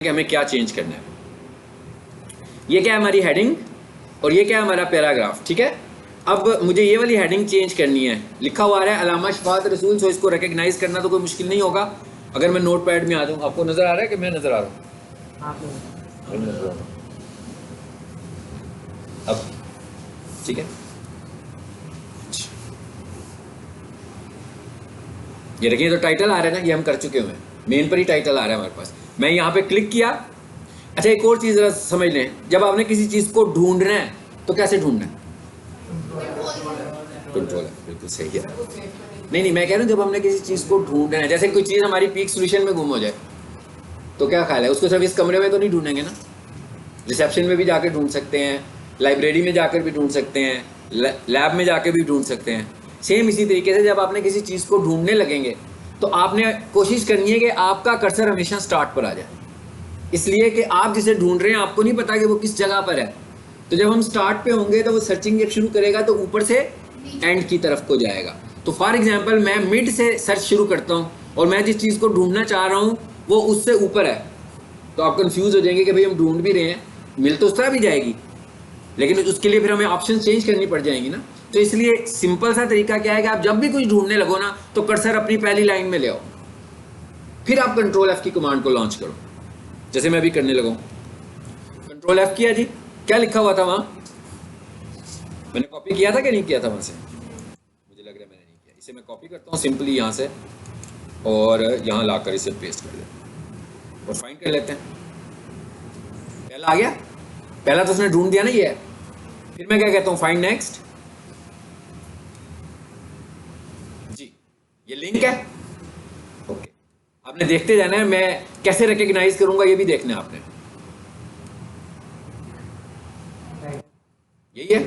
कि हमें क्या चेंज करना है। ये क्या है हमारी हेडिंग और ये क्या है हमारा पैराग्राफ, ठीक है। अब मुझे ये वाली हेडिंग चेंज करनी है, लिखा हुआ है अलामा शफात रसूल, सो इसको रिकग्नाइज करना तो कोई मुश्किल नहीं होगा। अगर मैं नोट पैड में आ जाऊँ, आपको नजर आ रहा है कि मैं नजर आ रहा हूँ? अब ठीक है, ये देखिए तो टाइटल आ रहा है ना, ये हम कर चुके हुए हैं, मेन पर ही टाइटल आ रहा है हमारे पास। मैं यहाँ पे क्लिक किया। अच्छा एक और चीज़ जरा समझ लें, जब आपने किसी चीज़ को ढूंढना है तो कैसे ढूंढना है? कंट्रोल है, बिल्कुल सही है। नहीं मैं कह रहा हूँ जब हमने किसी चीज़ को ढूंढना है, जैसे कोई चीज़ हमारी पीक सोल्यूशन में गुम हो जाए तो क्या ख्याल है, उसको सिर्फ इस कमरे में तो नहीं ढूंढेंगे ना, रिसेप्शन में भी जाकर ढूंढ सकते हैं, लाइब्रेरी में जाकर भी ढूंढ सकते हैं, लैब में जाकर भी ढूंढ सकते हैं। सेम इसी तरीके से जब आपने किसी चीज़ को ढूंढने लगेंगे तो आपने कोशिश करनी है कि आपका कर्सर हमेशा स्टार्ट पर आ जाए, इसलिए कि आप जिसे ढूंढ रहे हैं आपको नहीं पता कि वो किस जगह पर है। तो जब हम स्टार्ट पे होंगे तो वो सर्चिंग जब शुरू करेगा तो ऊपर से एंड की तरफ को जाएगा। तो फॉर एग्जांपल मैं मिड से सर्च शुरू करता हूँ और मैं जिस चीज़ को ढूंढना चाह रहा हूँ वो उससे ऊपर है, तो आप कंफ्यूज हो जाएंगे कि भाई हम ढूंढ भी रहे हैं, मिल तो उस तरह भी जाएगी, लेकिन उसके लिए फिर हमें ऑप्शन चेंज करनी पड़ जाएंगी ना। तो इसलिए सिंपल सा तरीका क्या है कि आप जब भी कुछ ढूंढने लगो ना तो कर्सर अपनी पहली लाइन में ले आओ, फिर आप कंट्रोल एफ की कमांड को लॉन्च करो, जैसे मैं अभी करने लगा। कंट्रोल एफ किया जी, क्या लिखा हुआ था वहां? मैंने कॉपी किया था कि नहीं किया था वहां से? मुझे लग रहा है मैंने नहीं किया। इसे मैं कॉपी करता हूँ सिंपली यहाँ से और यहाँ लाकर इसे पेस्ट कर देता हूँ और फाइंड कर लेते हैं। पहला आ गया, पहला तो उसने ढूंढ दिया ना ये है। फिर मैं क्या कहता हूँ, फाइंड नेक्स्ट जी, ये लिंक है। ओके, आपने देखते जाना है, मैं कैसे रिकग्नाइज करूंगा ये भी देखना है आपने। यही है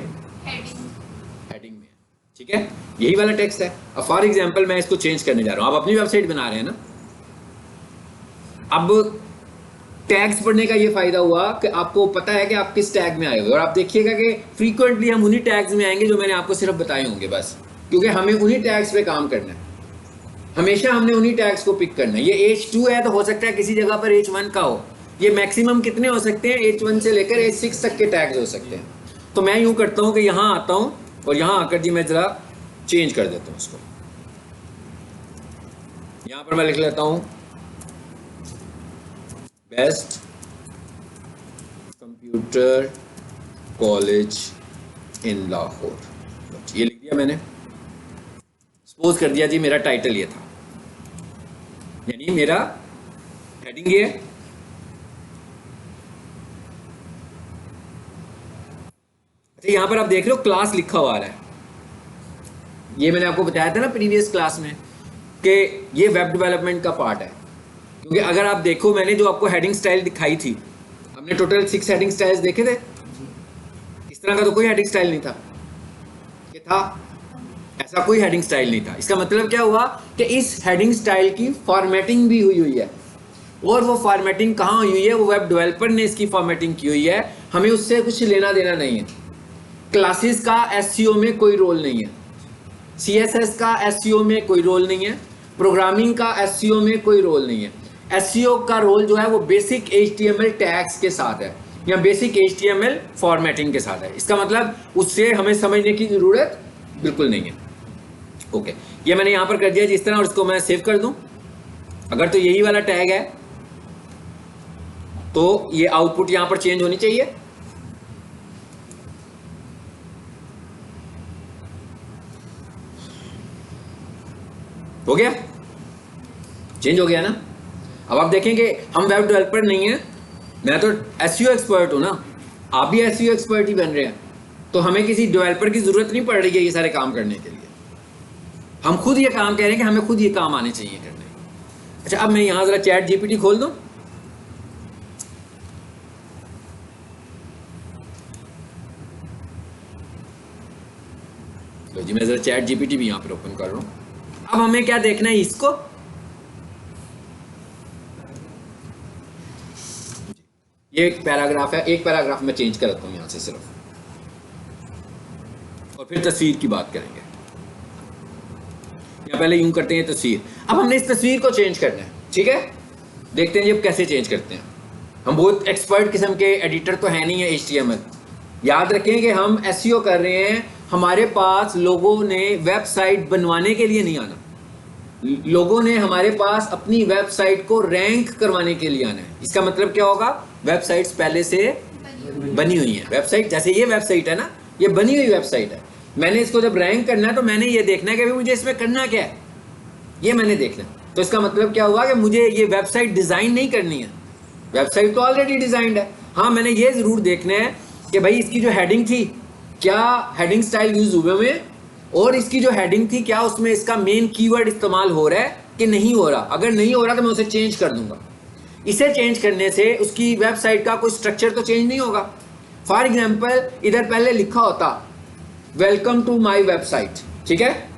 हेडिंग में, ठीक है, यही वाला टेक्स्ट है। अब फॉर एग्जांपल मैं इसको चेंज करने जा रहा हूं, आप अपनी वेबसाइट बना रहे हैं ना। अब टैग्स पढ़ने का ये फायदा हुआ कि आपको पता है कि आप किस टैग में आए हुए, और आप देखिएगा कि फ्रीक्वेंटली हम उन्हीं टैग्स में आएंगे जो मैंने आपको सिर्फ बताए होंगे बस, क्योंकि हमें उन्हीं टैग्स पे काम करना है, हमेशा हमने उन्हीं टैग्स को पिक करना है। ये H2 है तो हो सकता है किसी जगह पर H1 का हो, ये मैक्सिमम कितने हो सकते हैं, H1 से लेकर H6 तक के टैग्स हो सकते हैं। तो मैं यूं करता हूं कि यहां आता हूं और यहां आकर जी मैं जरा चेंज कर देता हूं उसको। यहां पर मैं लिख लेता हूं best computer college in Lahore, ये लिख दिया मैंने। सपोज कर दिया जी मेरा टाइटल ये था, यानी मेरा हेडिंग ये है। अच्छा यहां पर आप देख रहे हो क्लास लिखा हुआ है, ये मैंने आपको बताया था ना प्रीवियस क्लास में कि ये वेब डेवलपमेंट का पार्ट है। क्योंकि अगर आप देखो, मैंने जो आपको हेडिंग स्टाइल दिखाई थी, हमने टोटल 6 हेडिंग स्टाइल्स देखे थे। इस तरह का तो कोई हेडिंग स्टाइल नहीं था, कि था ऐसा कोई हेडिंग स्टाइल नहीं था। इसका मतलब क्या हुआ कि इस हेडिंग स्टाइल की फॉर्मेटिंग भी हुई है, और वो फॉर्मेटिंग कहाँ हुई है, वो वेब डेवलपर ने इसकी फॉर्मेटिंग की हुई है, हमें उससे कुछ लेना देना नहीं है। क्लासेस का एसईओ में कोई रोल नहीं है, सीएसएस का एसईओ में कोई रोल नहीं है, प्रोग्रामिंग का एसईओ में कोई रोल नहीं है। एसईओ का रोल जो है वो बेसिक एचटीएमएल टैग्स के साथ है या बेसिक एचटीएमएल फॉर्मेटिंग के साथ है। इसका मतलब उससे हमें समझने की जरूरत बिल्कुल नहीं है। ओके, ये मैंने यहां पर कर दिया जिस तरह, और इसको मैं सेव कर दूं। अगर तो यही वाला टैग है तो ये आउटपुट यहां पर चेंज होनी चाहिए। हो गया, चेंज हो गया ना। अब आप देखेंगे हम वेब डेवलपर नहीं है, मैं तो एसईओ एक्सपर्ट हूं ना, आप भी एसईओ एक्सपर्ट ही बन रहे हैं, तो हमें किसी डेवलपर की जरूरत नहीं पड़ रही है ये सारे काम करने के लिए। हम खुद ये काम कह रहे हैं कि हमें खुद ये काम आने चाहिए करने। अच्छा अब मैं यहां जरा चैट जीपीटी खोल दूं, लो जी मैं जरा चैट जीपीटी भी यहां पर ओपन कर रहा हूं। अब हमें क्या देखना है, इसको ये एक पैराग्राफ है, एक पैराग्राफ में चेंज करता हूं यहां से सिर्फ, और फिर तस्वीर की बात करेंगे। या पहले यूं करते हैं तस्वीर। अब हमने इस तस्वीर को चेंज करना है, ठीक है, देखते हैं जी अब कैसे चेंज करते हैं। हम बहुत एक्सपर्ट किस्म के एडिटर तो है नहीं है HTML। याद रखें कि हम SEO कर रहे हैं, हमारे पास लोगों ने वेबसाइट बनवाने के लिए नहीं आना, लोगों ने हमारे पास अपनी वेबसाइट को रैंक करवाने के लिए आना है। इसका मतलब क्या होगा, वेबसाइट्स पहले से बनी हुई है। वेबसाइट जैसे ये वेबसाइट है ना, ये बनी हुई वेबसाइट है, मैंने इसको जब रैंक करना है तो मैंने ये देखना है कि मुझे इसमें करना क्या है, ये मैंने देखना है। तो इसका मतलब क्या हुआ कि मुझे ये वेबसाइट डिजाइन नहीं करनी है, वेबसाइट तो ऑलरेडी डिजाइंड है। हाँ, मैंने ये जरूर देखना है कि भाई इसकी जो हेडिंग थी, क्या हेडिंग स्टाइल यूज हुए हुए, और इसकी जो हेडिंग थी क्या उसमें इसका मेन कीवर्ड इस्तेमाल हो रहा है कि नहीं हो रहा। अगर नहीं हो रहा तो मैं उसे चेंज कर दूंगा। इसे चेंज करने से उसकी वेबसाइट का कोई स्ट्रक्चर तो चेंज नहीं होगा। फॉर एग्जाम्पल, इधर पहले लिखा होता वेलकम टू माई वेबसाइट, ठीक है,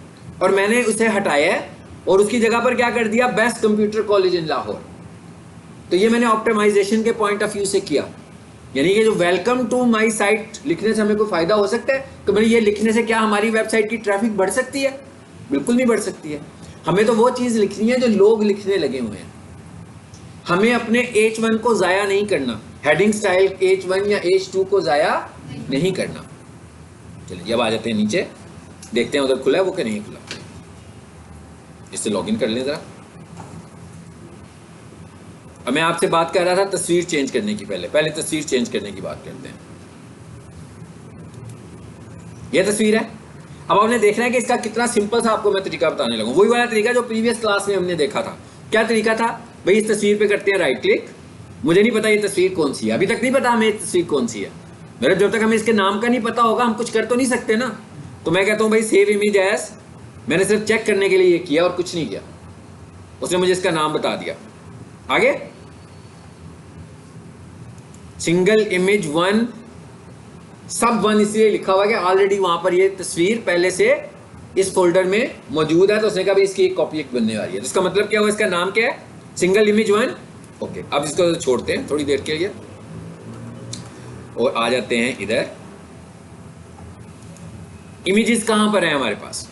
और मैंने उसे हटाया है और उसकी जगह पर क्या कर दिया, best computer college in Lahore. तो ये मैंने ऑप्टिमाइजेशन के पॉइंट ऑफ व्यू से किया। यानी कि जो वेलकम टू माई साइट लिखने से हमें कोई फायदा हो सकता है कि भाई ये लिखने से क्या हमारी वेबसाइट की ट्रैफिक बढ़ सकती है? बिल्कुल नहीं बढ़ सकती है। हमें तो वो चीज़ लिखनी है जो लोग लिखने लगे हुए हैं। हमें अपने H1 को ज़ाया नहीं करना, हेडिंग स्टाइल H1 या H2 को ज़ाया नहीं करना। चलिए अब आ जाते हैं नीचे, देखते हैं उधर खुला है वो कि नहीं खुला। इससे लॉगिन कर लें ज़रा। अब मैं आपसे बात कर रहा था तस्वीर चेंज करने की, पहले तस्वीर चेंज करने की बात करते हैं। यह तस्वीर है। अब आपने देखना है कि इसका कितना सिंपल था, आपको मैं तरीका बताने लगा। वही वाला तरीका जो प्रीवियस क्लास में हमने देखा था। क्या तरीका था भाई, इस तस्वीर पे करते हैं राइट क्लिक। मुझे नहीं पता ये तस्वीर कौन सी है, अभी तक नहीं पता हमें ये तस्वीर कौन सी है। मेरे जब तक हमें इसके नाम का नहीं पता होगा हम कुछ कर तो नहीं सकते ना। तो मैं कहता हूँ भाई सेव इमेज एज, मैंने सिर्फ चेक करने के लिए ये किया और कुछ नहीं किया। उसने मुझे इसका नाम बता दिया। आगे सिंगल इमेज 1 सब 1 इसलिए लिखा हुआ है कि ऑलरेडी वहां पर ये तस्वीर पहले से इस फोल्डर में मौजूद है। तो उसने कहा भाई इसकी एक कॉपी एक बनने वाली है। तो इसका मतलब क्या हुआ, इसका नाम क्या है, सिंगल इमेज 1। ओके, अब इसको छोड़ते हैं थोड़ी देर के लिए और आ जाते हैं इधर। इमेजेस कहां पर है हमारे पास,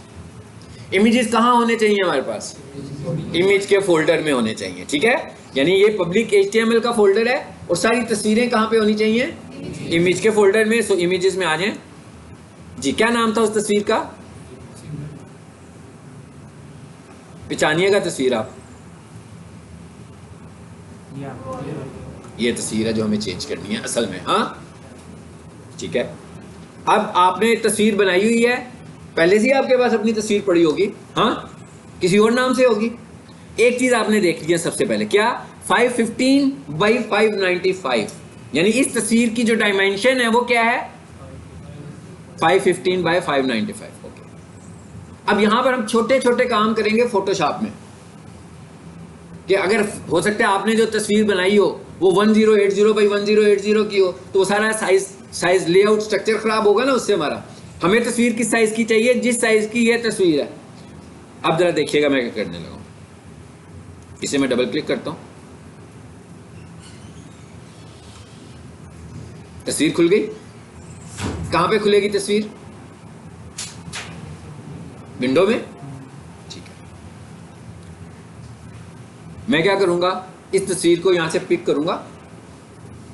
इमेजेस कहां होने चाहिए हमारे पास, इमेज के फोल्डर में होने चाहिए, ठीक है। यानी ये पब्लिक HTML का फोल्डर है और सारी तस्वीरें कहां पे होनी चाहिए, इमेज के फोल्डर में। सो इमेजेस में आ जाएं जी। क्या नाम था उस तस्वीर का, पहचानिएगा तस्वीर आप। ये तस्वीर है जो हमें चेंज करनी है असल में, हाँ ठीक है। अब आपने तस्वीर बनाई हुई है, पहले से ही आपके पास अपनी तस्वीर पड़ी होगी, हाँ किसी और नाम से होगी। एक चीज आपने देख लिया सबसे पहले, क्या 515 बाई 595, यानी इस तस्वीर की जो डायमेंशन है वो क्या है 515 बाई 595। ओके, अब यहां पर हम छोटे छोटे काम करेंगे फोटोशॉप में कि अगर हो सकता है आपने जो तस्वीर बनाई हो वो 1080 बाई 1080 की हो तो वो सारा साइज लेआउट स्ट्रक्चर खराब होगा ना उससे हमारा। हमें तस्वीर किस साइज की चाहिए, जिस साइज की ये तस्वीर है। अब जरा देखिएगा मैं क्या करने लगा हूं, इसे मैं डबल क्लिक करता हूं, तस्वीर खुल गई। कहां पे खुलेगी तस्वीर, विंडो में, ठीक है। मैं क्या करूंगा, इस तस्वीर को यहां से पिक करूंगा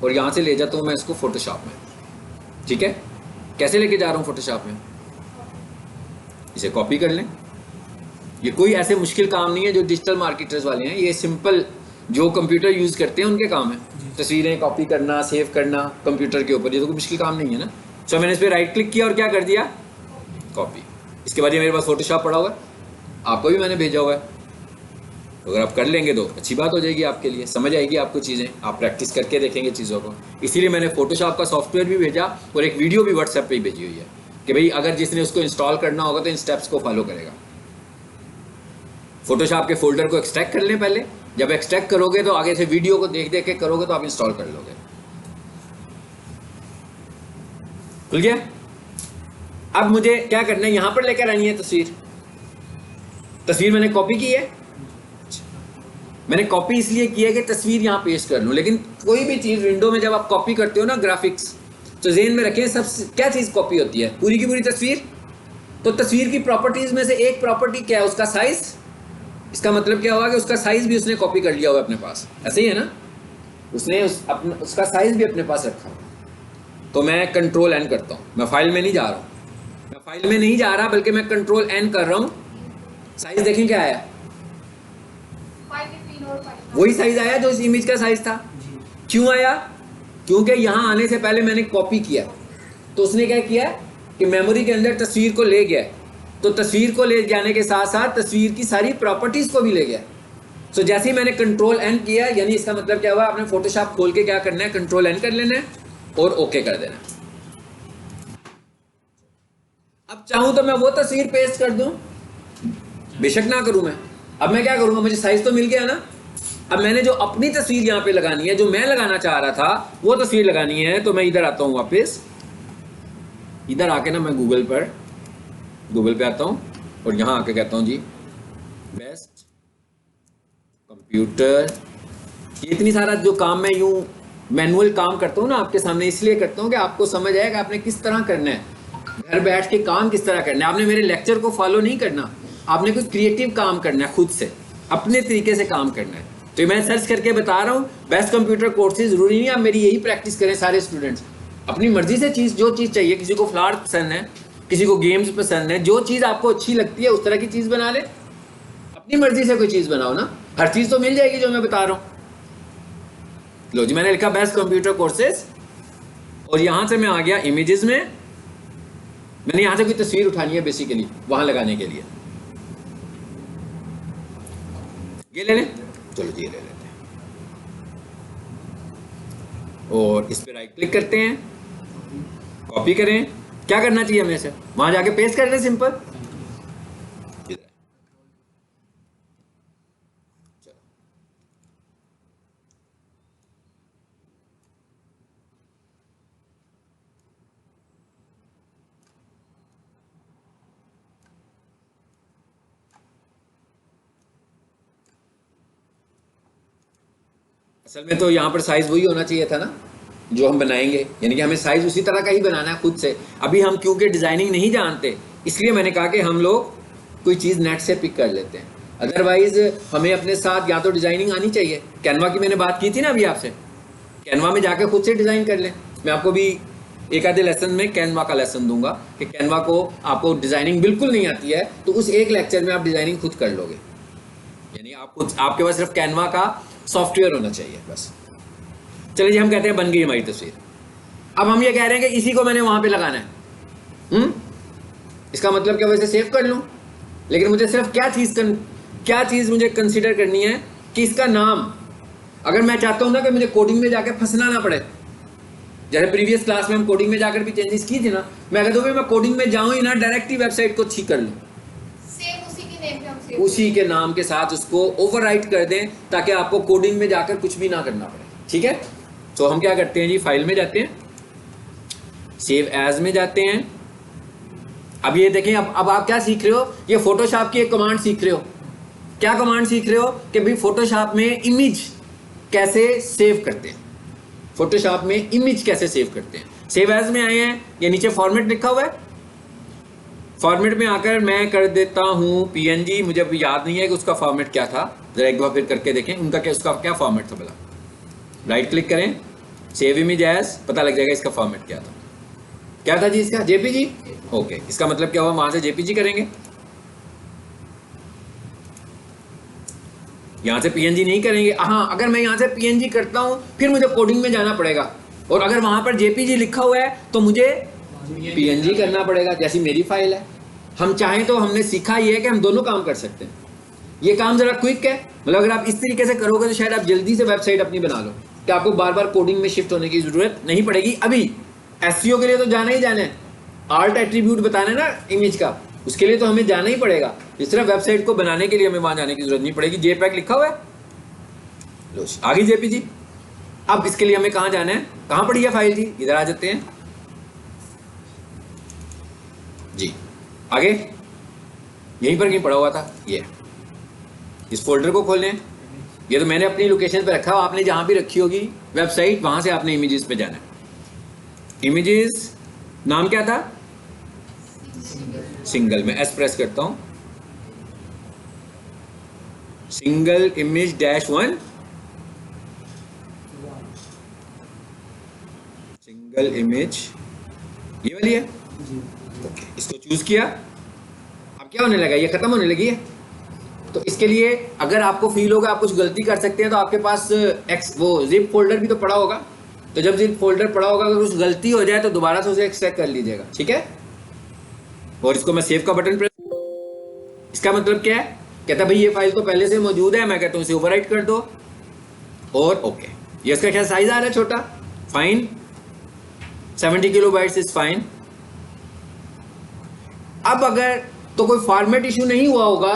और यहां से ले जाता हूं मैं इसको फोटोशॉप में, ठीक है। कैसे लेके जा रहा हूं फोटोशॉप में, इसे कॉपी कर लें। ये कोई ऐसे मुश्किल काम नहीं है जो डिजिटल मार्केटर्स वाले हैं, ये सिंपल जो कंप्यूटर यूज करते हैं उनके काम है। तस्वीरें कॉपी करना, सेव करना कंप्यूटर के ऊपर, ये तो कोई मुश्किल काम नहीं है ना। सो मैंने इस पर राइट क्लिक किया और क्या कर दिया, कॉपी। इसके बाद ये मेरे पास फोटोशॉप पड़ा हुआ है, आपको भी मैंने भेजा हुआ है। तो अगर आप कर लेंगे तो अच्छी बात हो जाएगी आपके लिए, समझ आएगी आपको चीज़ें, आप प्रैक्टिस करके देखेंगे चीज़ों को। इसीलिए मैंने फोटोशॉप का सॉफ्टवेयर भी भेजा और एक वीडियो भी व्हाट्सएप पे ही भेजी हुई है कि भाई अगर जिसने उसको इंस्टॉल करना होगा तो इन स्टेप्स को फॉलो करेगा। फोटोशॉप के फोल्डर को एक्सट्रैक्ट कर लें पहले, जब एक्सट्रैक्ट करोगे तो आगे से वीडियो को देख देख के करोगे तो आप इंस्टॉल कर लोगे। खुल गया। अब मुझे क्या करना है, यहां पर लेकर आनी है तस्वीर। तस्वीर मैंने कॉपी की है, मैंने कॉपी इसलिए की है कि तस्वीर यहां पेस्ट कर लूं। लेकिन कोई भी चीज विंडो में जब आप कॉपी करते हो ना, ग्राफिक्स, तो ज़हन में रखें सब क्या चीज कॉपी होती है, पूरी की पूरी तस्वीर। तो तस्वीर की प्रॉपर्टीज में से एक प्रॉपर्टी क्या है, उसका साइज। इसका मतलब क्या हुआ कि उसका साइज भी उसने कॉपी कर लिया हुआ अपने पास, ऐसे ही है ना। उसने उसका साइज भी अपने पास रखा। तो मैं कंट्रोल एन करता हूँ, मैं फाइल में नहीं जा रहा हूँ, मैं फाइल में नहीं जा रहा बल्कि मैं कंट्रोल एन कर रहा हूँ। साइज देखें क्या आया, वही साइज आया जो इस इमेज का साइज था। क्यों आया? क्योंकि यहाँ आने से पहले मैंने कॉपी किया, तो उसने क्या किया कि मेमोरी के अंदर तस्वीर को ले गया, तो तस्वीर को ले जाने के साथ साथ तस्वीर की सारी प्रॉपर्टीज को भी ले गया। सो जैसे ही मैंने कंट्रोल एन किया, यानी इसका मतलब क्या हुआ, आपने फोटोशॉप खोल के क्या करना है, कंट्रोल एन कर लेना है और ओके कर देना है। अब चाहूं तो मैं वो तस्वीर पेस्ट कर दूं, बेशक ना करूं मैं। अब मैं क्या करूंगा, मुझे साइज तो मिल गया ना। अब मैंने जो अपनी तस्वीर यहाँ पे लगानी है, जो मैं लगाना चाह रहा था वो तस्वीर लगानी है, तो मैं इधर आता हूँ वापस, इधर आके ना मैं गूगल पे आता हूँ और यहाँ आके कहता हूँ जी बेस्ट कंप्यूटर। ये इतनी सारा जो काम मैं यूं मैनुअल काम करता हूँ ना आपके सामने, इसलिए करता हूँ कि आपको समझ आए कि आपने किस तरह करना है, घर बैठ के काम किस तरह करना है। आपने मेरे लेक्चर को फॉलो नहीं करना, आपने कुछ क्रिएटिव काम करना है, खुद से अपने तरीके से काम करना है। तो मैं सर्च करके बता रहा हूँ बेस्ट कंप्यूटर कोर्सेज। जरूरी नहीं आप मेरी यही प्रैक्टिस करें सारे स्टूडेंट्स, अपनी मर्जी से जो चीज़ चाहिए, किसी को फ्लावर पसंद है, किसी को गेम्स पसंद है, जो चीज़ आपको अच्छी लगती है उस तरह की चीज़ बना ले, अपनी मर्जी से कोई चीज़ बनाओ ना, हर चीज़ तो मिल जाएगी जो मैं बता रहा हूँ। लो जी, मैंने लिखा बेस्ट कंप्यूटर कोर्सेज और यहाँ से मैं आ गया इमेजेस में। मैंने यहाँ से कोई तस्वीर उठानी है बेसिकली वहाँ लगाने के लिए, ये ले लें, चलो जी ये ले लेते हैं और इस पर राइट क्लिक करते हैं, कॉपी करें। क्या करना चाहिए हमें से, वहां जाके पेस्ट कर लें सिंपल। असल में तो यहाँ पर साइज वही होना चाहिए था ना जो हम बनाएंगे, यानी कि हमें साइज उसी तरह का ही बनाना है खुद से। अभी हम क्योंकि डिजाइनिंग नहीं जानते, इसलिए मैंने कहा कि हम लोग कोई चीज़ नेट से पिक कर लेते हैं। अदरवाइज हमें अपने साथ या तो डिजाइनिंग आनी चाहिए, कैनवा की मैंने बात की थी ना अभी आपसे, कैनवा में जाकर खुद से डिज़ाइन कर लें। मैं आपको भी एक आधे लेसन में कैनवा का लेसन दूंगा कि कैनवा को आपको डिजाइनिंग बिल्कुल नहीं आती है तो उस एक लेक्चर में आप डिजाइनिंग खुद कर लोगे, यानी आप खुद, आपके पास सिर्फ कैनवा का सॉफ्टवेयर होना चाहिए बस। चलिए जी, हम कहते हैं बन गई हमारी तस्वीर। अब हम ये कह रहे हैं कि इसी को मैंने वहां पे लगाना है। इसका मतलब क्या, वैसे सेव कर लूं, लेकिन मुझे सिर्फ क्या चीज मुझे कंसीडर करनी है कि इसका नाम, अगर मैं चाहता हूं ना कि मुझे कोडिंग में जाकर फंसना ना पड़े, जैसे प्रीवियस क्लास में हम कोडिंग में जाकर भी चेंजेस की थी ना, मैं कहता हूँ मैं कोडिंग में जाऊं ही ना, डायरेक्ट ही वेबसाइट को ठीक कर लूं, उसी के नाम के साथ उसको ओवरराइट कर दें ताकि आपको कोडिंग में जाकर कुछ भी ना करना पड़े। ठीक है, तो हम क्या करते हैं जी, फाइल में जाते हैं, सेव एज में जाते हैं। अब ये देखें, अब आप क्या सीख रहे हो, ये फोटोशॉप की एक कमांड सीख रहे हो। क्या कमांड सीख रहे हो कि भाई फोटोशॉप में इमेज कैसे सेव करते हैं, फोटोशॉप में इमेज कैसे सेव करते हैं। सेव एज में आए हैं, ये नीचे फॉर्मेट लिखा हुआ है, फॉर्मेट में आकर मैं कर देता हूँ PNG। मुझे अभी याद नहीं है कि उसका फॉर्मेट क्या था, जरा एक बार फिर करके देखें उनका क्या, उसका क्या फॉर्मेट था भला। राइट क्लिक करें, सेव इमेज एज, पता लग जाएगा इसका फॉर्मेट क्या था जी, इसका JPG। ओके, इसका मतलब क्या हुआ, वहां से JPG करेंगे, यहां से PNG नहीं करेंगे। हाँ, अगर मैं यहां से PNG करता हूं फिर मुझे कोडिंग में जाना पड़ेगा, और अगर वहां पर JPG लिखा हुआ है तो मुझे PNG करना पड़ेगा, जैसी मेरी फाइल है। हम चाहें तो, हमने सीखा ये है कि हम दोनों काम कर सकते हैं। ये काम जरा क्विक है, मतलब अगर आप इस तरीके से करोगे तो शायद आप जल्दी से वेबसाइट अपनी बना लो, कि आपको बार बार कोडिंग में शिफ्ट होने की जरूरत नहीं पड़ेगी। अभी SEO के लिए तो जाना ही जाना है, आर्ट एट्रीब्यूट बताना है ना इमेज का, उसके लिए तो हमें जाना ही पड़ेगा। इस तरह वेबसाइट को बनाने के लिए हमें वहां जाने की जरूरत नहीं पड़ेगी। JPEG लिखा हुआ है, लो आगे JPG। अब इसके लिए हमें कहाँ जाना है, कहाँ पड़ी है फाइल जी, इधर आ जाते हैं जी, आगे यहीं पर कहीं पड़ा हुआ था, ये इस फोल्डर को खोलें। ये तो मैंने अपनी लोकेशन पे रखा, आपने जहां भी रखी होगी वेबसाइट, वहां से आपने इमेजेस पे जाना है। इमेजेस नाम क्या था, सिंगल में S प्रेस करता हूं, सिंगल इमेज -1 सिंगल इमेज, ये वाली है। ओके, इसको चूज किया। अब क्या होने लगा, ये खत्म होने लगी है। तो इसके लिए अगर आपको फील होगा आप कुछ गलती कर सकते हैं, तो आपके पास एक्स वो जिप फोल्डर भी तो पड़ा होगा। तो जब जिप फोल्डर पड़ा होगा, अगर कुछ गलती हो जाए तो दोबारा से उसे एक्सट्रैक्ट कर लीजिएगा, ठीक है। और इसको मैं सेव का बटन प्रेस, इसका मतलब क्या है, कहता भाई ये फाइल तो पहले से मौजूद है, मैं कहता हूँ इसे ओवरराइट कर दो और ओके। ये इसका क्या साइज आ रहा है, छोटा, फाइन, 70 किलोबाइट्स इज फाइन। अब अगर तो कोई फॉर्मेट इशू नहीं हुआ होगा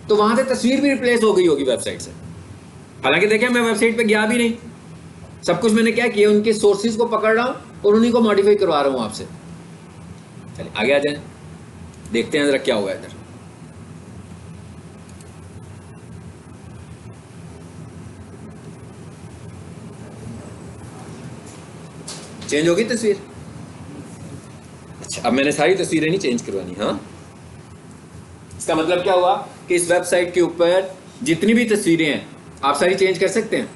तो वहां से तस्वीर भी रिप्लेस हो गई होगी वेबसाइट से। हालांकि देखिए मैं वेबसाइट पे गया भी नहीं, सब कुछ मैंने क्या किया, उनके सोर्सेज को पकड़ रहा हूं और उन्हीं को मॉडिफाई करवा रहा हूं आपसे। चलिए आगे आ जाए, देखते हैं जरा क्या हुआ इधर। चेंज होगी तस्वीर। अच्छा, अब मैंने सारी तस्वीरें नहीं चेंज करवानी। हाँ, इसका मतलब क्या हुआ कि इस वेबसाइट के ऊपर जितनी भी तस्वीरें हैं आप सारी चेंज कर सकते हैं,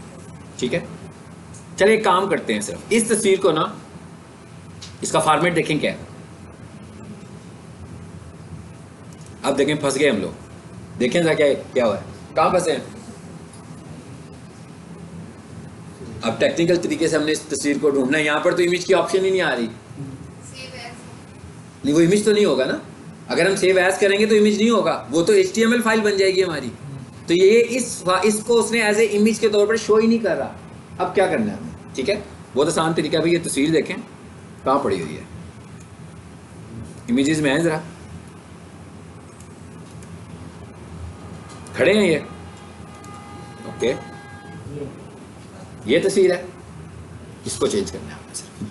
ठीक है। चलिए एक काम करते हैं, सिर्फ इस तस्वीर को ना, इसका फॉर्मेट देखें क्या है। अब देखें फंस गए हम लोग, देखें जरा क्या क्या हुआ है, कहाँ फंसे हैं। अब टेक्निकल तरीके से हमने इस तस्वीर को ढूंढना है। यहाँ पर तो इमेज की ऑप्शन ही नहीं आ रही। नहीं, वो इमेज तो नहीं होगा ना। अगर हम सेव एज करेंगे तो इमेज नहीं होगा, वो तो HTML फाइल बन जाएगी हमारी। तो ये इसको उसने एज ए इमेज के तौर पर शो ही नहीं कर रहा। अब क्या करना है हमें, ठीक है, बहुत आसान तरीका है भाई। ये तस्वीर देखें कहाँ पड़ी हुई है, इमेजेस में है, जरा खड़े हैं ये। ओके, ये तस्वीर है, इसको चेंज करना है हमें।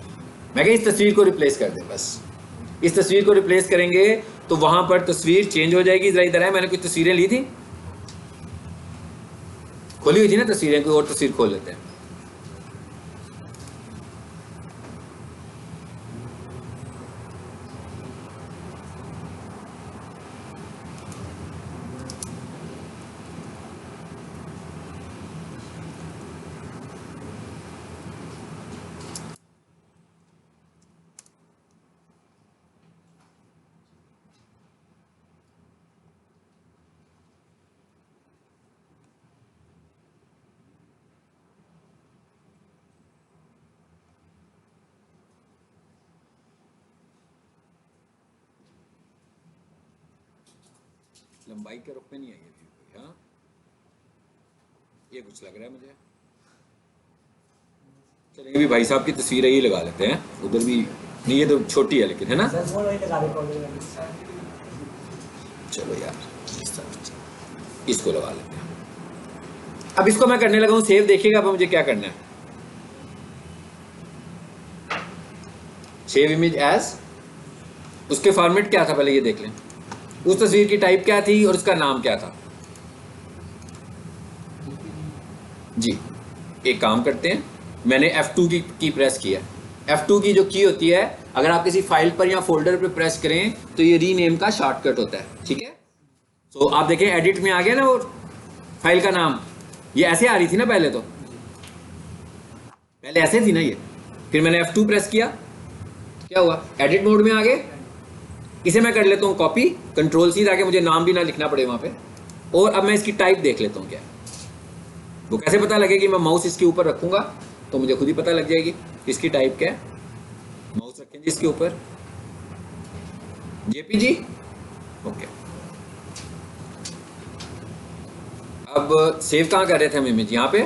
मैं कहा इस तस्वीर को रिप्लेस कर दें, बस इस तस्वीर को रिप्लेस करेंगे तो वहां पर तस्वीर चेंज हो जाएगी। जरा इधर है, मैंने कुछ तस्वीरें ली थी, खोली हुई थी ना तस्वीरें, कोई और तस्वीर खोल लेते हैं। लंबाई के रुख में नहीं आई है। हाँ, ये कुछ लग रहा है मुझे। चलेंगे भी भाई साहब की तस्वीर ही लगा लेते हैं, उधर भी नहीं, ये तो छोटी है लेकिन, है ना। चलो यार, इसको लगा लेते हैं। अब इसको मैं करने लगा हूं सेव, देखिएगा अब मुझे क्या करना है। सेव इमेज एज, उसके फॉर्मेट क्या था पहले ये देख लें, उस तस्वीर की टाइप क्या थी और उसका नाम क्या था। जी, एक काम करते हैं, मैंने F2 की प्रेस किया। F2 की जो की होती है, अगर आप किसी फाइल पर या फोल्डर पर प्रेस करें तो ये रीनेम का शॉर्टकट होता है, ठीक है। तो आप देखें एडिट में आ गया ना वो फाइल का नाम, ये ऐसे आ रही थी ना पहले, तो पहले ऐसे थी ना ये, फिर मैंने F2 प्रेस किया, क्या हुआ, एडिट मोड में आ गए। इसे मैं कर लेता हूँ कॉपी, Ctrl+C, ताकि मुझे नाम भी ना लिखना पड़े वहां पे। और अब मैं इसकी टाइप देख लेता हूँ क्या है। वो कैसे पता लगेगी, मैं माउस इसके ऊपर रखूंगा तो मुझे खुद ही पता लग जाएगी इसकी टाइप क्या है। माउस रखेंगे इसके ऊपर, JPG, ओके। अब सेव कहाँ कर रहे थे हम इमेज, यहाँ पे।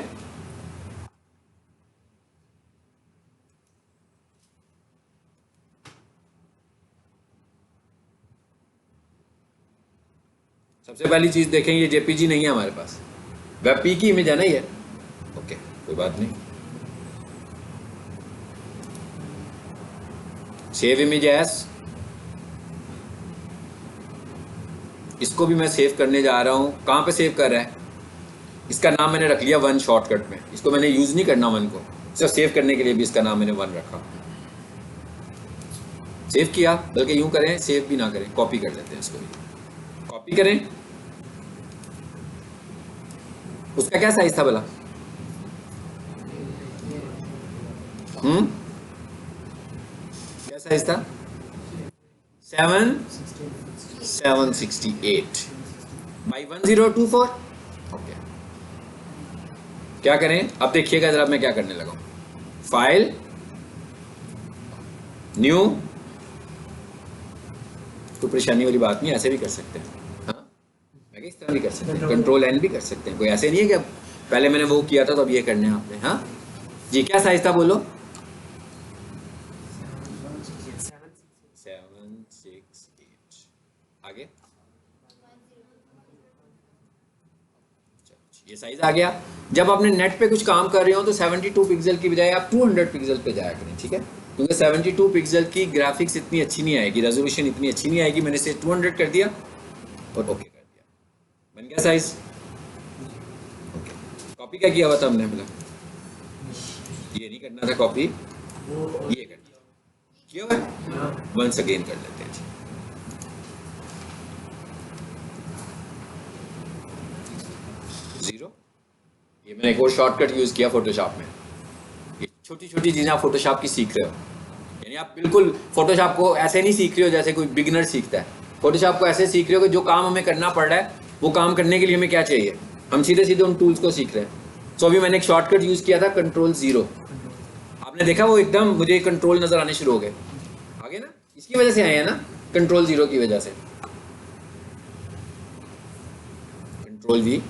सबसे पहली चीज देखें, ये JPG नहीं है हमारे पास, WebP की इमेज है ना ये। ओके, कोई बात नहीं। सेव इमेज एज, इसको भी मैं सेव करने जा रहा हूं। कहां पे सेव कर रहा है, इसका नाम मैंने रख लिया वन शॉर्टकट में। इसको मैंने यूज नहीं करना वन को, सिर्फ सेव करने के लिए भी इसका नाम मैंने वन रखा। सेव किया, बल्कि यूं करें, सेव भी ना करें, कॉपी कर लेते हैं इसको भी। कॉपी करें, उसका क्या साइज था भला, साइज था? 768 बाई 1024। ओके, क्या करें अब देखिएगा जरा, मैं क्या करने लगा हूं, फाइल न्यू, तो परेशानी वाली बात नहीं, ऐसे भी कर सकते हैं। हाँ, मैं इस तरह भी कर सकते हैं, कंट्रोल एन भी कर सकते हैं, कोई ऐसे नहीं है कि अब पहले मैंने वो किया था तो अब ये करने हैं आपने। हाँ जी, क्या साइज था बोलो? 768। आगे ये साइज आ गया। जब आपने नेट पे कुछ काम कर रहे हो तो 72 पिक्सल की बजाय आप 200 पिक्सल पे जाया करें, ठीक है? क्योंकि 72 पिक्सल की ग्राफिक्स इतनी अच्छी नहीं आएगी, रेजोल्यूशन इतनी अच्छी नहीं आएगी। मैंने इसे 200 कर दिया और ओके कर दिया, बन गया साइज। ओके, कॉपी क्या किया हुआ था हमने? बोला ये नहीं करना था कॉपी, ये कर दिया, किया हुआ है। वंस अगेन कर लेते हैं जी। जीरो, ये मैंने एक और शॉर्टकट यूज किया फोटोशॉप में। ये छोटी छोटी चीजें आप फोटोशॉप की सीख रहे हो, यानी आप बिल्कुल फोटोशॉप को ऐसे नहीं सीख रहे हो जैसे कोई बिगिनर सीखता है। फोटोशॉप को ऐसे सीख रहे हो कि जो काम हमें करना पड़ रहा है वो काम करने के लिए हमें क्या चाहिए, हम सीधे सीधे उन टूल्स को सीख रहे हैं। तो अभी मैंने एक शॉर्टकट यूज किया था Ctrl+0, आपने देखा वो एकदम मुझे कंट्रोल नजर आने शुरू हो गए, आगे ना, इसकी वजह से आए हैं ना, Ctrl+0 की वजह से। Ctrl+V,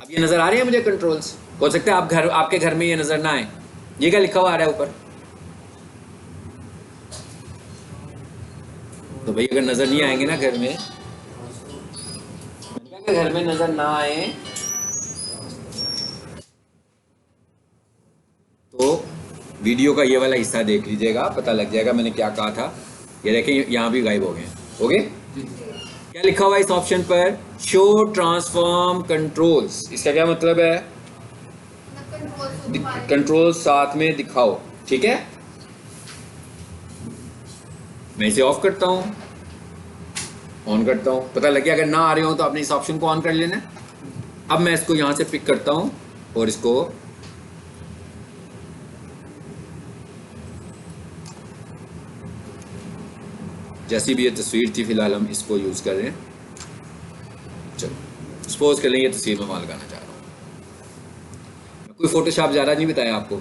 अब ये नजर आ रहे हैं मुझे कंट्रोल्स। हो सकता है आप घर, आपके घर में ये नजर ना आए। ये क्या लिखा हुआ आ रहा है ऊपर? तो भाई अगर नजर नहीं आएंगे ना घर में, क्या घर में नजर ना आए तो वीडियो का ये वाला हिस्सा देख लीजिएगा, पता लग जाएगा मैंने क्या कहा था। ये देखें यहाँ भी गायब हो गए। ओके, क्या लिखा हुआ है इस ऑप्शन पर? Show transform controls. इसका क्या मतलब है? कंट्रोल साथ में दिखाओ, ठीक है? मैं इसे ऑफ करता हूं, ऑन करता हूं, पता लग गया। अगर ना आ रहे हो तो आपने इस ऑप्शन को ऑन कर लेना है। अब मैं इसको यहां से पिक करता हूं और इसको जैसी भी ये तस्वीर थी फिलहाल हम इसको यूज कर रहे हैं। चलो सपोज कर लें ये तस्वीर में वहां लगाना चाह रहा हूँ। कोई फोटोशॉप ज़्यादा नहीं बताया आपको,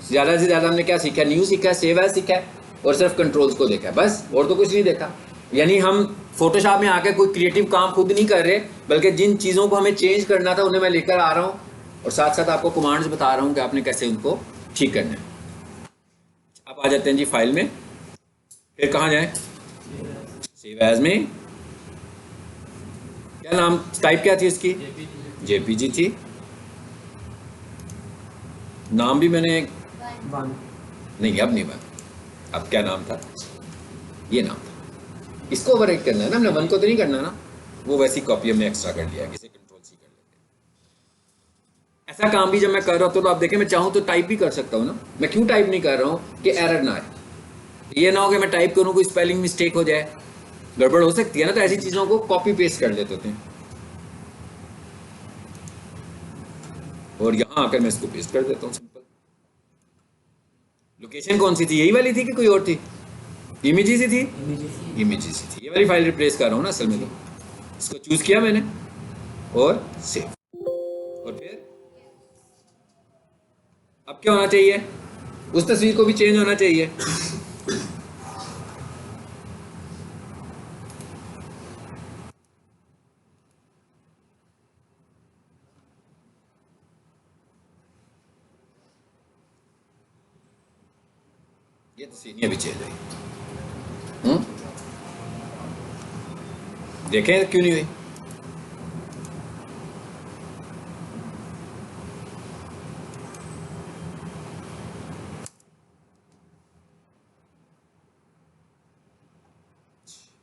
ज़्यादा से ज़्यादा हमने क्या सीखा? न्यू सीखा, सेव एज सीखा और सिर्फ कंट्रोल्स को देखा, बस और तो कुछ नहीं देखा। यानी हम फोटोशॉप में आकर कोई क्रिएटिव काम खुद नहीं कर रहे, बल्कि जिन चीज़ों को हमें चेंज करना था उन्हें मैं लेकर आ रहा हूँ और साथ साथ आपको कमांड्स बता रहा हूँ कि आपने कैसे उनको ठीक करना है। अब आ जाते हैं जी फाइल में, फिर कहाँ जाए? सेव एज में क्या नाम, टाइप क्या थी इसकी? जेपीजी थी। नाम भी मैंने नहीं, अब नहीं बना, अब क्या नाम था? ये नाम था। इसको ओवरराइट करना है ना, हमने वन को तो नहीं करना ना, वो वैसी कॉपी हमने एक्स्ट्रा कर लिया, किसे Ctrl+C कर लेते हैं। ऐसा काम भी जब मैं कर रहा हूँ तो आप देखें, मैं चाहूँ तो टाइप भी कर सकता हूँ ना। मैं क्यों टाइप नहीं कर रहा हूँ कि एरर ना आए, ये ना हो कि मैं टाइप करूँ कोई स्पेलिंग मिस्टेक हो जाए, गड़बड़ हो सकती है ना। तो ऐसी चीजों को कॉपी पेस्ट कर लेते होते हैं और यहां आकर मैं इसको पेस्ट कर देता हूँ, सिंपल। लोकेशन कौन सी थी? यही वाली थी कि कोई और थी? इमेजेस ही थी, इमेजेस ही थी। ये वाली फाइल रिप्लेस कर रहा हूँ ना असल में, तो इसको चूज किया मैंने और सेव। और फिर अब क्या होना चाहिए? उस तस्वीर को भी चेंज होना चाहिए। ये तस्वीर अभी चेंज हुई, देखें क्यों नहीं हुई?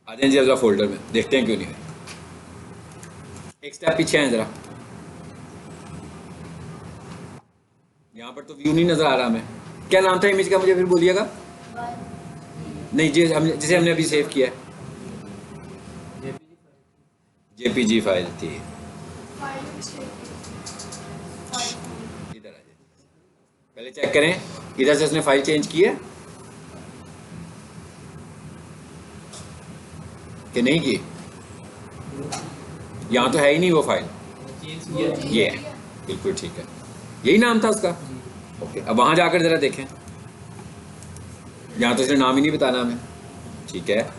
आ जाए जी जरा फोल्डर में, देखते हैं क्यों नहीं हुई। एक स्टेप पीछे हैं जरा, यहाँ पर तो व्यू नहीं नजर आ रहा हमें। क्या नाम था इमेज का, मुझे फिर बोलिएगा। नहीं जी, जिसे हमने अभी सेव किया है, जेपीजी फाइल थी। इधर आ जाए, पहले चेक करें इधर से उसने फाइल चेंज की है। कि नहीं की? यहाँ तो है ही नहीं वो फाइल, ये है, बिल्कुल ठीक है, यही नाम था उसका। ओके, अब वहाँ जाकर ज़रा देखें, यहाँ तो इसने नाम ही नहीं बताना हमें, ठीक है।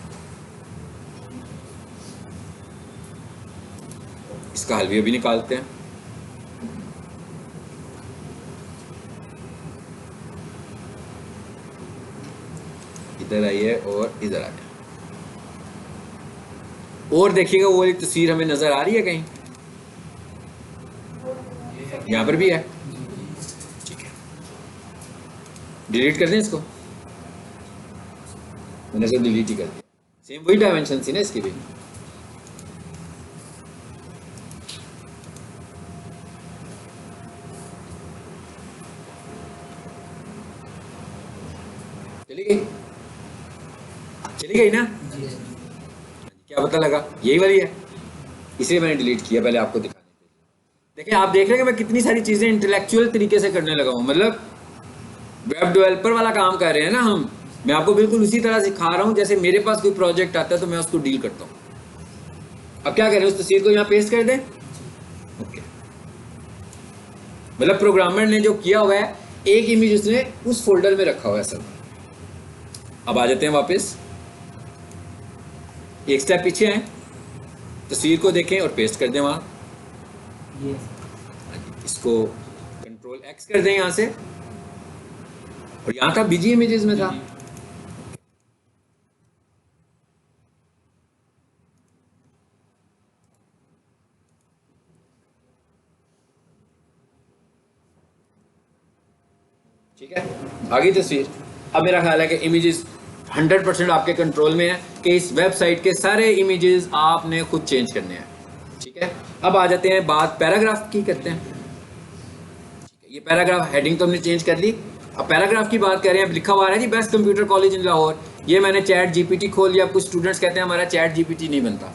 इसका हल भी अभी निकालते हैं। इधर आइए और इधर आ जाए, और देखिएगा वो एक तस्वीर हमें नजर आ रही है कहीं? यहाँ पर भी है, ठीक है। डिलीट कर दें इसको, मैंने इसको डिलीट ही कर दिया। सेम वही डायमेंशन थी ना इसकी भी। चली गई ना? क्या पता लगा? यही वाली है, इसलिए मैंने डिलीट किया पहले आपको दिखाने के लिए। देखिए आप देख रहे हैं कि मैं कितनी सारी चीजें इंटेलेक्चुअल तरीके से करने लगा हूँ, मतलब वेब डेवलपर वाला काम कर रहे हैं ना हम। मैं आपको बिल्कुल उसी तरह सिखा रहा हूँ जैसे मेरे पास कोई प्रोजेक्ट आता है तो मैं उसको डील करता हूँ। अब क्या करें, उस तस्वीर को यहाँ पेस्ट कर दें। ओके, मतलब प्रोग्रामर ने जो किया हुआ है, एक इमेज उसने उस फोल्डर में रखा हुआ है सब। अब आ जाते हैं वापस, एक स्टेप पीछे हैं, तस्वीर को देखें और पेस्ट कर दें वहां। इसको कंट्रोल एक्स कर दें यहाँ से, और यहाँ था बीजी इमेजेस में था। ठीक है, आ गई तस्वीर। अब मेरा ख्याल है कि इमेजेस 100% आपके कंट्रोल में है कि इस वेबसाइट के सारे इमेजेस आपने खुद चेंज करने हैं। ठीक है, अब आ जाते हैं बात पैराग्राफ की करते हैं। ये पैराग्राफ हेडिंग तो हमने चेंज कर ली, अब पैराग्राफ की बात कर रहे हैं। लिखा हुआ है जी best computer college in Lahore, ये मैंने चैट जीपीटी खोल लिया। कुछ स्टूडेंट्स कहते हैं हमारा चैट जीपीटी नहीं बनता।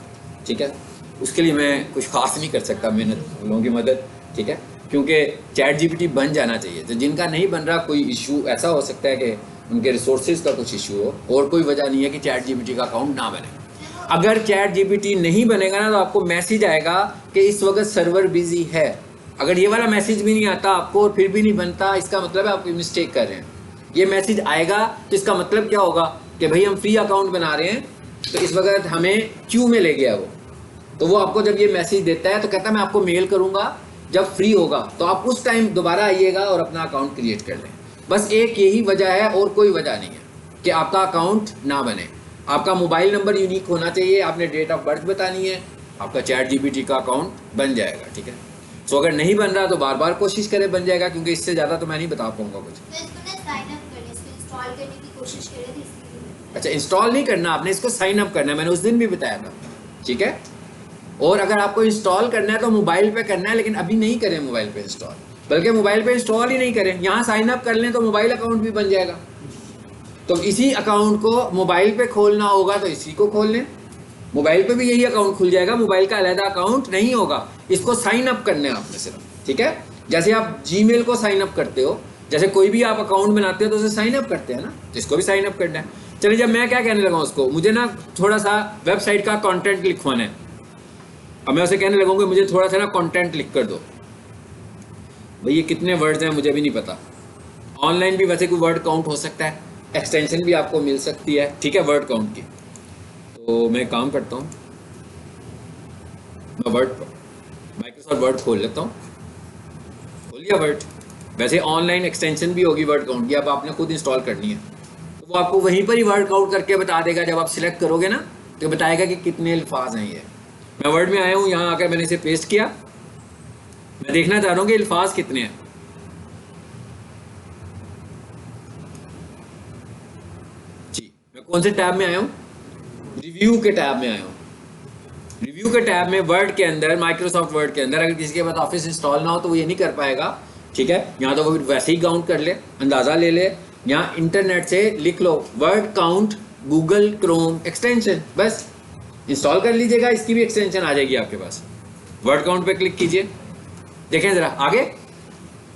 ठीक है, उसके लिए मैं कुछ खास नहीं कर सकता, मेहनत लोगों की मदद। ठीक है, क्योंकि चैट जीपीटी बन जाना चाहिए। तो जिनका नहीं बन रहा, कोई इशू ऐसा हो सकता है कि उनके रिसोर्सेज का कुछ इशू हो, और कोई वजह नहीं है कि चैट जीपीटी का अकाउंट ना बने। अगर चैट जीपीटी नहीं बनेगा ना, तो आपको मैसेज आएगा कि इस वक्त सर्वर बिजी है। अगर ये वाला मैसेज भी नहीं आता आपको और फिर भी नहीं बनता, इसका मतलब है आप मिस्टेक कर रहे हैं। ये मैसेज आएगा तो इसका मतलब क्या होगा कि भाई हम फ्री अकाउंट बना रहे हैं, तो इस वक्त हमें क्यू में ले गया वो। तो वो आपको जब ये मैसेज देता है तो कहता है मैं आपको मेल करूंगा जब फ्री होगा, तो आप उस टाइम दोबारा आइएगा और अपना अकाउंट क्रिएट कर लें। बस एक यही वजह है और कोई वजह नहीं है कि आपका अकाउंट ना बने। आपका मोबाइल नंबर यूनिक होना चाहिए, आपने डेट ऑफ बर्थ बतानी है, आपका चैट जीपीटी का अकाउंट बन जाएगा। ठीक है, तो अगर नहीं बन रहा तो बार बार कोशिश करें, बन जाएगा, क्योंकि इससे ज़्यादा तो मैं नहीं बता पाऊंगा कुछ। अच्छा, इंस्टॉल नहीं करना आपने, इसको साइन अप करना है, मैंने उस दिन भी बताया था। ठीक है, और अगर आपको इंस्टॉल करना है तो मोबाइल पे करना है, लेकिन अभी नहीं करें मोबाइल पे इंस्टॉल, बल्कि मोबाइल पे इंस्टॉल ही नहीं करें, यहाँ साइन अप कर लें तो मोबाइल अकाउंट भी बन जाएगा। तो इसी अकाउंट को मोबाइल पे खोलना होगा तो इसी को खोल लें, मोबाइल पे भी यही अकाउंट खुल जाएगा, मोबाइल का अलग अकाउंट नहीं होगा। इसको साइन अप करने हैं आपने सिर्फ। ठीक है, जैसे आप जीमेल को साइन अप करते हो, जैसे कोई भी आप अकाउंट बनाते हो तो उसे साइन अप करते हैं ना, तो इसको भी साइन अप करना है। चलिए, जब मैं क्या कहने लगा उसको, मुझे ना थोड़ा सा वेबसाइट का कॉन्टेंट लिखवाना है। अब मैं उसे कहने लगूंगा मुझे थोड़ा सा ना कंटेंट लिख कर दो। भाई ये कितने वर्ड्स हैं मुझे भी नहीं पता। ऑनलाइन भी वैसे कोई वर्ड काउंट हो सकता है, एक्सटेंशन भी आपको मिल सकती है। ठीक है, वर्ड काउंट की। तो मैं काम करता हूँ, मैं माइक्रोसॉफ्ट वर्ड खोल लेता हूँ। खोल लिया वर्ड। वैसे ऑनलाइन एक्सटेंशन भी होगी वर्ड काउंट की, अब आपने खुद इंस्टॉल करनी है, तो वो आपको वहीं पर ही वर्ड काउंट करके बता देगा। जब आप सिलेक्ट करोगे ना तो बताएगा कि कितने अल्फाज हैं ये। मैं वर्ड में आया हूँ, यहाँ आकर मैंने इसे पेस्ट किया। मैं देखना चाह रहा हूँ कि अल्फाज कितने हैं। जी, मैं कौन से टैब में आया हूँ? रिव्यू के टैब में आया हूँ। रिव्यू के टैब में वर्ड के अंदर, माइक्रोसॉफ्ट वर्ड के अंदर, अगर किसी के पास ऑफिस इंस्टॉल ना हो तो वो ये नहीं कर पाएगा। ठीक है, यहाँ तो वो वैसे ही काउंट कर ले, अंदाजा ले ले। यहाँ इंटरनेट से लिख लो word count Google Chrome extension, बस इंस्टॉल कर लीजिएगा, इसकी भी एक्सटेंशन आ जाएगी आपके पास। वर्ड काउंट पे क्लिक कीजिए, देखें जरा आगे।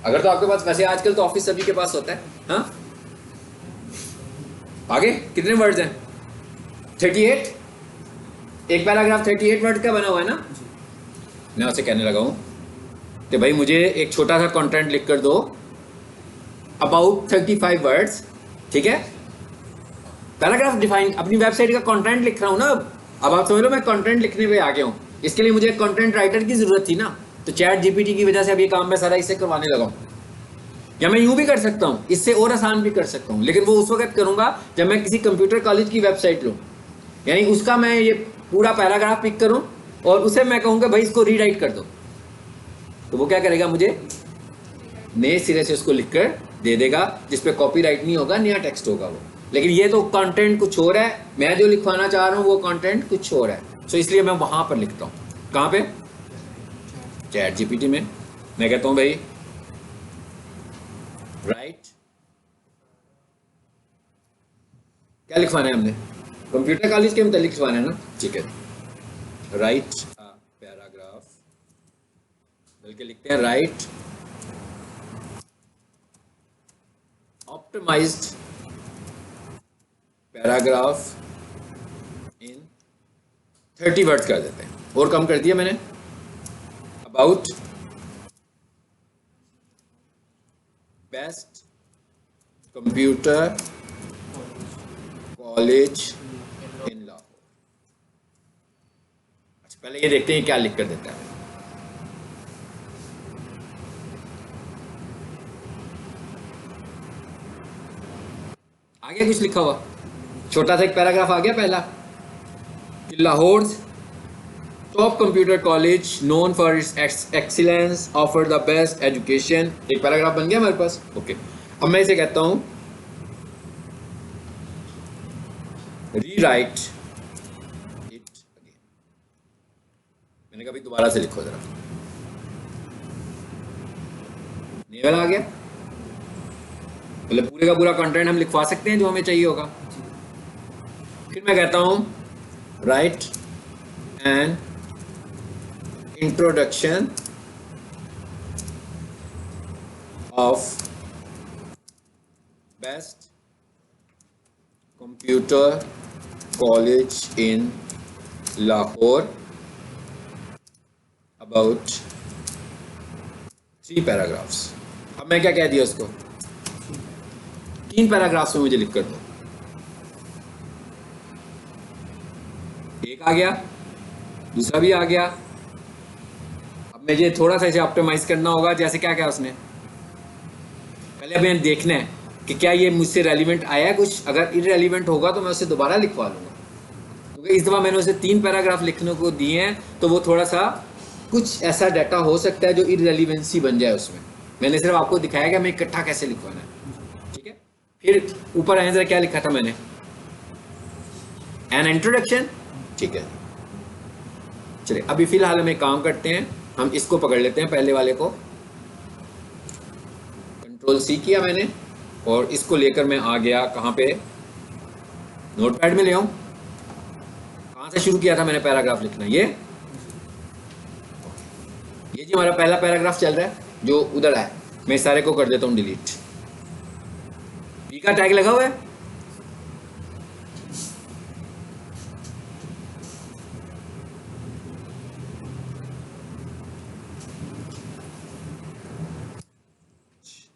अगर तो आपके पास, वैसे आजकल तो ऑफिस सभी के पास होता है। हाँ, आगे कितने वर्ड्स हैं? 38। एक पैराग्राफ 38 वर्ड का बना हुआ है ना, मैं उसे कहने लगा हूँ कि भाई मुझे एक छोटा सा कंटेंट लिख कर दो अबाउट 35 वर्ड्स, ठीक है। पैराग्राफ डिफाइन, अपनी वेबसाइट का कंटेंट लिख रहा हूँ ना। अब आप समझ लो मैं कंटेंट लिखने पे आ गया हूँ, इसके लिए मुझे कंटेंट राइटर की जरूरत थी ना, तो चैट जीपीटी की वजह से अब ये काम मैं सारा इससे करवाने लगा हूँ। या मैं यूं भी कर सकता हूँ, इससे और आसान भी कर सकता हूँ, लेकिन वो उस वक्त करूंगा जब मैं किसी कंप्यूटर कॉलेज की वेबसाइट लूँ, यानी उसका मैं ये पूरा पैराग्राफ पिक करूँ और उसे मैं कहूँगा भाई इसको रीराइट कर दो, तो वो क्या करेगा, मुझे नए सिरे से उसको लिखकर दे देगा, जिसपे कॉपीराइट नहीं होगा, नया टेक्स्ट होगा वो। लेकिन ये तो कंटेंट कुछ और है, मैं जो लिखवाना चाह रहा हूँ वो कंटेंट कुछ और है, तो इसलिए मैं वहां पर लिखता हूँ। कहाँ पे? चैट जीपीटी में। मैं कहता हूँ भाई राइट, क्या लिखवाना है हमने, कंप्यूटर कॉलेज के मतलब लिखवाना है ना, ठीक है। राइट पैराग्राफ, बल्कि लिखते हैं write optimised paragraph in 30 words कर देते हैं, और कम कर दिया मैंने, about best computer college in Lahore. अच्छा पहले ये देखते हैं क्या लिख कर देता है। आ गया कुछ लिखा हुआ, छोटा सा एक पैराग्राफ आ गया पहला, कि Lahore top computer college known for its excellence offer the best education, एक पैराग्राफ बन गया हमारे पास। ओके, अब मैं इसे कहता हूं रीराइट इट अगेन। मैंने कहा भाई दोबारा से लिखो जरा, नेवल आ गया, मतलब पूरे का पूरा कंटेंट हम लिखवा सकते हैं जो हमें चाहिए होगा। फिर मैं कहता हूं right an introduction of best computer college in Lahore about 3 paragraphs. अब मैं क्या कह दिया उसको, 3 पैराग्राफ्स में मुझे लिख कर दो। एक आ गया, दूसरा भी आ गया। अब मुझे थोड़ा सा इसे ऑप्टिमाइज करना होगा, जैसे क्या क्या उसने पहले हमें देखना है कि क्या ये मुझसे रेलिवेंट आया है कुछ, अगर इरेलीवेंट होगा तो मैं उसे दोबारा लिखवा लूंगा, क्योंकि इस दफ़ा मैंने उसे 3 पैराग्राफ लिखने को दिए हैं, तो वो थोड़ा सा कुछ ऐसा डाटा हो सकता है जो इरेलीवेंसी बन जाए उसमें। मैंने सिर्फ आपको दिखाया कि हमें इकट्ठा कैसे लिखवाना है, ठीक है। फिर ऊपर आए जरा, क्या लिखा था मैंने, एन इंट्रोडक्शन, ठीक है। चलिए अभी फिलहाल हम एक काम करते हैं, हम इसको पकड़ लेते हैं पहले वाले को, कंट्रोल सी किया मैंने, और इसको लेकर मैं आ गया कहाँ पे, नोटपैड में ले आऊं। कहाँ से शुरू किया था मैंने पैराग्राफ लिखना, ये जी हमारा पहला पैराग्राफ चल रहा है जो उधर है। मैं इस सारे को कर देता हूँ डिलीट, पी का टैग लगा हुआ है।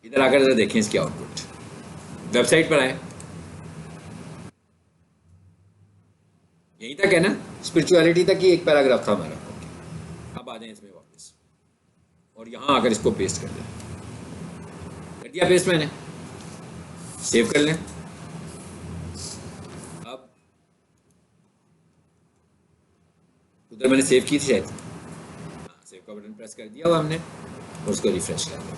इधर आकर जरा देखें इसकी आउटपुट, वेबसाइट पर आए, यहीं तक है ना, स्पिरिचुअलिटी तक ही एक पैराग्राफ था हमारा। अब आ जाए इसमें वापस, और यहां आकर इसको पेस्ट कर दें, कर दिया पेस्ट मैंने, सेव कर लें। अब उधर मैंने सेव की थी शायद, हाँ सेव का बटन प्रेस कर दिया हुआ हमने, और उसको रिफ्रेश कर दिया।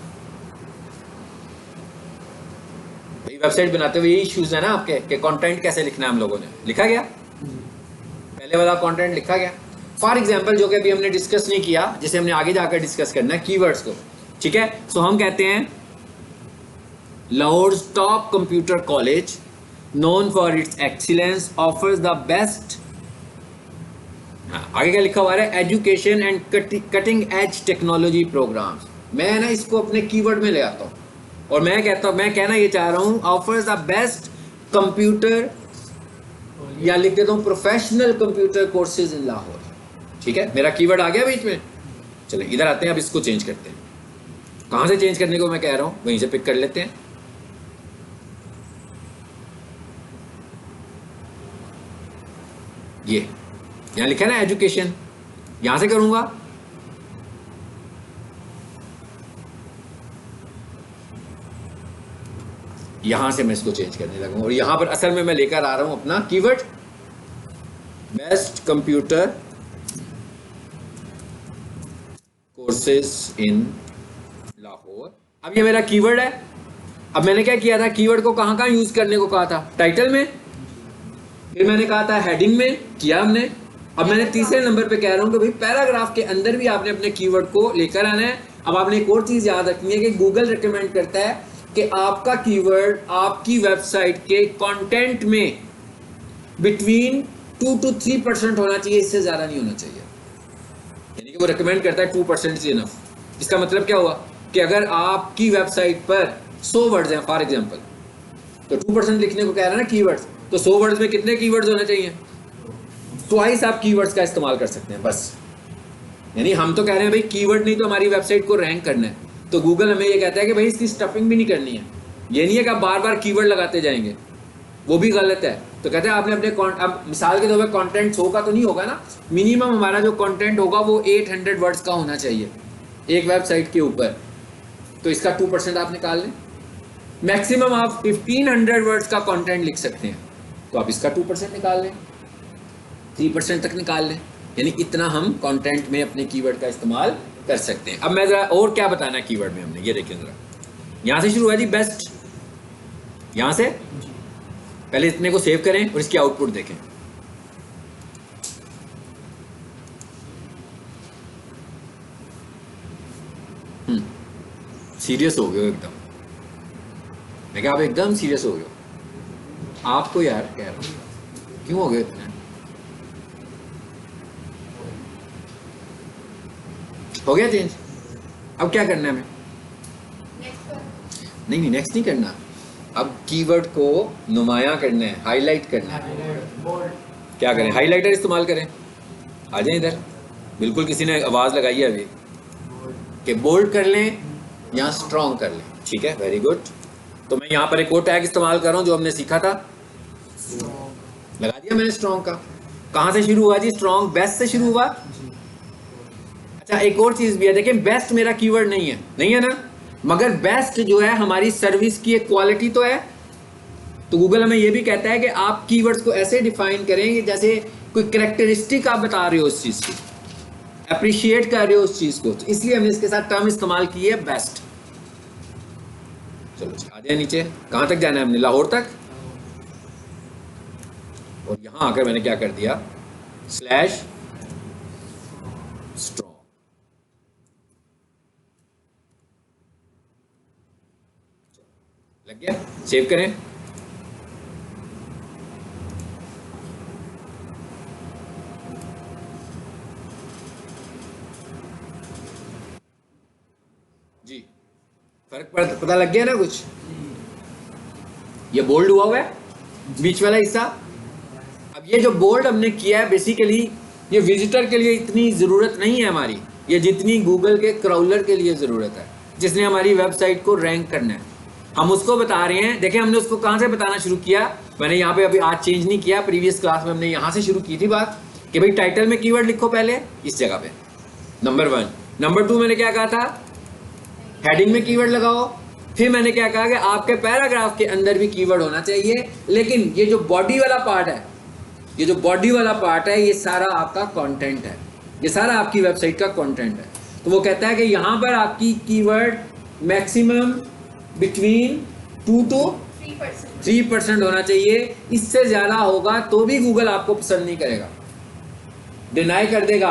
भाई वेबसाइट बनाते हुए यही इश्यूज है ना आपके, कि कंटेंट कैसे लिखना है, हम लोगों ने लिखा गया, पहले वाला कंटेंट लिखा गया। फॉर एग्जाम्पल जो कि अभी हमने डिस्कस नहीं किया, जिसे हमने आगे जाकर डिस्कस करना है, कीवर्ड्स को, ठीक है। सो हम कहते हैं Lahore top computer college known for its excellence offers the best, हाँ आगे क्या लिखा हुआ है, education and cutting edge technology programmes. मैं ना इसको अपने कीवर्ड में ले आता हूँ, और मैं कहता हूँ, मैं कहना ये चाह रहा हूँ, ऑफर्स द बेस्ट कंप्यूटर या लिख देता हूँ professional computer courses in Lahore. ठीक है, मेरा कीवर्ड आ गया बीच में। चलो इधर आते हैं, अब इसको चेंज करते हैं। कहाँ से चेंज करने को मैं कह रहा हूँ, वहीं से पिक कर लेते हैं। ये यहाँ लिखा है ना एजुकेशन, यहां से करूंगा। यहां से मैं इसको चेंज करने लगूंगा और यहां पर असल में मैं लेकर आ रहा हूं अपना keyword best computer courses in Lahore. अब ये मेरा कीवर्ड है। अब मैंने क्या किया था, कीवर्ड को कहां कहां यूज करने को कहा था, टाइटल में, फिर मैंने कहा था हेडिंग में, किया हमने। अब मैंने तीसरे नंबर पे कह रहा हूं कि भाई पैराग्राफ के अंदर भी आपने अपने कीवर्ड को लेकर आना है। अब आपने एक और चीज याद रखनी है कि गूगल रिकमेंड करता है कि आपका कीवर्ड आपकी वेबसाइट के कंटेंट में बिटवीन 2 to 3% होना चाहिए, इससे ज्यादा नहीं होना चाहिए। यानी कि वो रिकमेंड करता है 2% इज इनफ। इसका मतलब क्या हुआ कि अगर आपकी वेबसाइट पर 100 वर्ड्स हैं फॉर एग्जांपल, तो 2% लिखने को कह रहा है ना कीवर्ड्स, तो 100 वर्ड्स में कितने कीवर्ड्स होने चाहिए, ट्वाइस आप कीवर्ड्स का इस्तेमाल कर सकते हैं बस। यानी हम तो कह रहे हैं भाई कीवर्ड नहीं तो हमारी वेबसाइट को रैंक करना है, तो गूगल हमें ये कहता है कि भाई इसकी स्टफिंग भी नहीं करनी है। ये नहीं है कि आप बार बार कीवर्ड लगाते जाएंगे, वो भी गलत है। तो कहते हैं आपने अपने अब मिसाल के तौर पर कंटेंट 100 का तो नहीं होगा ना, मिनिमम हमारा जो कंटेंट होगा वो 800 वर्ड्स का होना चाहिए एक वेबसाइट के ऊपर। तो इसका 2% आप निकाल लें। मैक्सिमम आप 1500 वर्ड्स का कंटेंट लिख सकते हैं, तो आप इसका 2% निकाल लें, 3% तक निकाल लें। यानी इतना हम कंटेंट में अपने कीवर्ड का इस्तेमाल कर सकते हैं। अब मैं जरा और क्या बताना है कीवर्ड में हमने, ये देखिए जरा, यहां से शुरू है जी बेस्ट, यहां से पहले इतने को सेव करें और इसकी आउटपुट देखें। सीरियस हो गए हो एकदम, मैं क्या आप एकदम सीरियस हो गए हो, आपको यार कह रहा हूं क्यों हो गए इतने, हो गया चेंज। अब क्या करना है हमें, नहीं नेक्स्ट नहीं करना, अब कीवर्ड को नुमाया करना है, हाईलाइट करना है। क्या करें, हाईलाइटर इस्तेमाल करें। आ जाए इधर, बिल्कुल किसी ने आवाज लगाई है अभी कि बोल्ड कर लें या स्ट्रॉन्ग कर लें। ठीक है, वेरी गुड। तो मैं यहाँ पर एक और टैग इस्तेमाल कर रहा हूँ जो हमने सीखा था, लगा दिया मैंने स्ट्रॉन्ग का। कहाँ से शुरू हुआ जी, स्ट्रॉन्ग बेस्ट से शुरू हुआ। अच्छा एक और चीज भी है, देखिए बेस्ट मेरा कीवर्ड नहीं है, नहीं है ना, मगर बेस्ट जो है हमारी सर्विस की एक क्वालिटी तो है। तो गूगल हमें यह भी कहता है कि आप कीवर्ड्स को ऐसे डिफाइन करेंगे जैसे कोई कैरेक्टरिस्टिक आप बता रहे हो उस चीज की, अप्रिशिएट कर रहे हो उस चीज को, तो इसलिए हमने इसके साथ टर्म इस्तेमाल की है बेस्ट। चलो आ जाए नीचे, कहां तक जाना है हमने, लाहौर तक। और यहां आकर मैंने क्या कर दिया, स्लैश स्ट्रॉन्ग। लग गया, सेव करें। जी फर्क पता लग गया ना कुछ, ये बोल्ड हुआ है बीच वाला हिस्सा। अब ये जो बोल्ड हमने किया है बेसिकली ये विजिटर के लिए इतनी ज़रूरत नहीं है हमारी, ये जितनी गूगल के क्राउलर के लिए ज़रूरत है, जिसने हमारी वेबसाइट को रैंक करना है, हम उसको बता रहे हैं। देखिए हमने उसको कहाँ से बताना शुरू किया, मैंने यहाँ पे अभी आज चेंज नहीं किया, प्रीवियस क्लास में हमने यहाँ से शुरू की थी बात कि भाई टाइटल में कीवर्ड लिखो पहले इस जगह पे, नंबर 1। नंबर 2 मैंने क्या कहा था, हेडिंग में कीवर्ड लगाओ। फिर मैंने क्या कहा कि आपके पैराग्राफ के अंदर भी कीवर्ड होना चाहिए, लेकिन ये जो बॉडी वाला पार्ट है, ये जो बॉडी वाला पार्ट है, ये सारा आपका कंटेंट है, ये सारा आपकी वेबसाइट का कंटेंट है। तो वो कहता है कि यहाँ पर आपकी कीवर्ड मैक्सिमम बिटवीन 2 to 3% होना चाहिए। इससे ज़्यादा होगा तो भी गूगल आपको पसंद नहीं करेगा, डिनाई कर देगा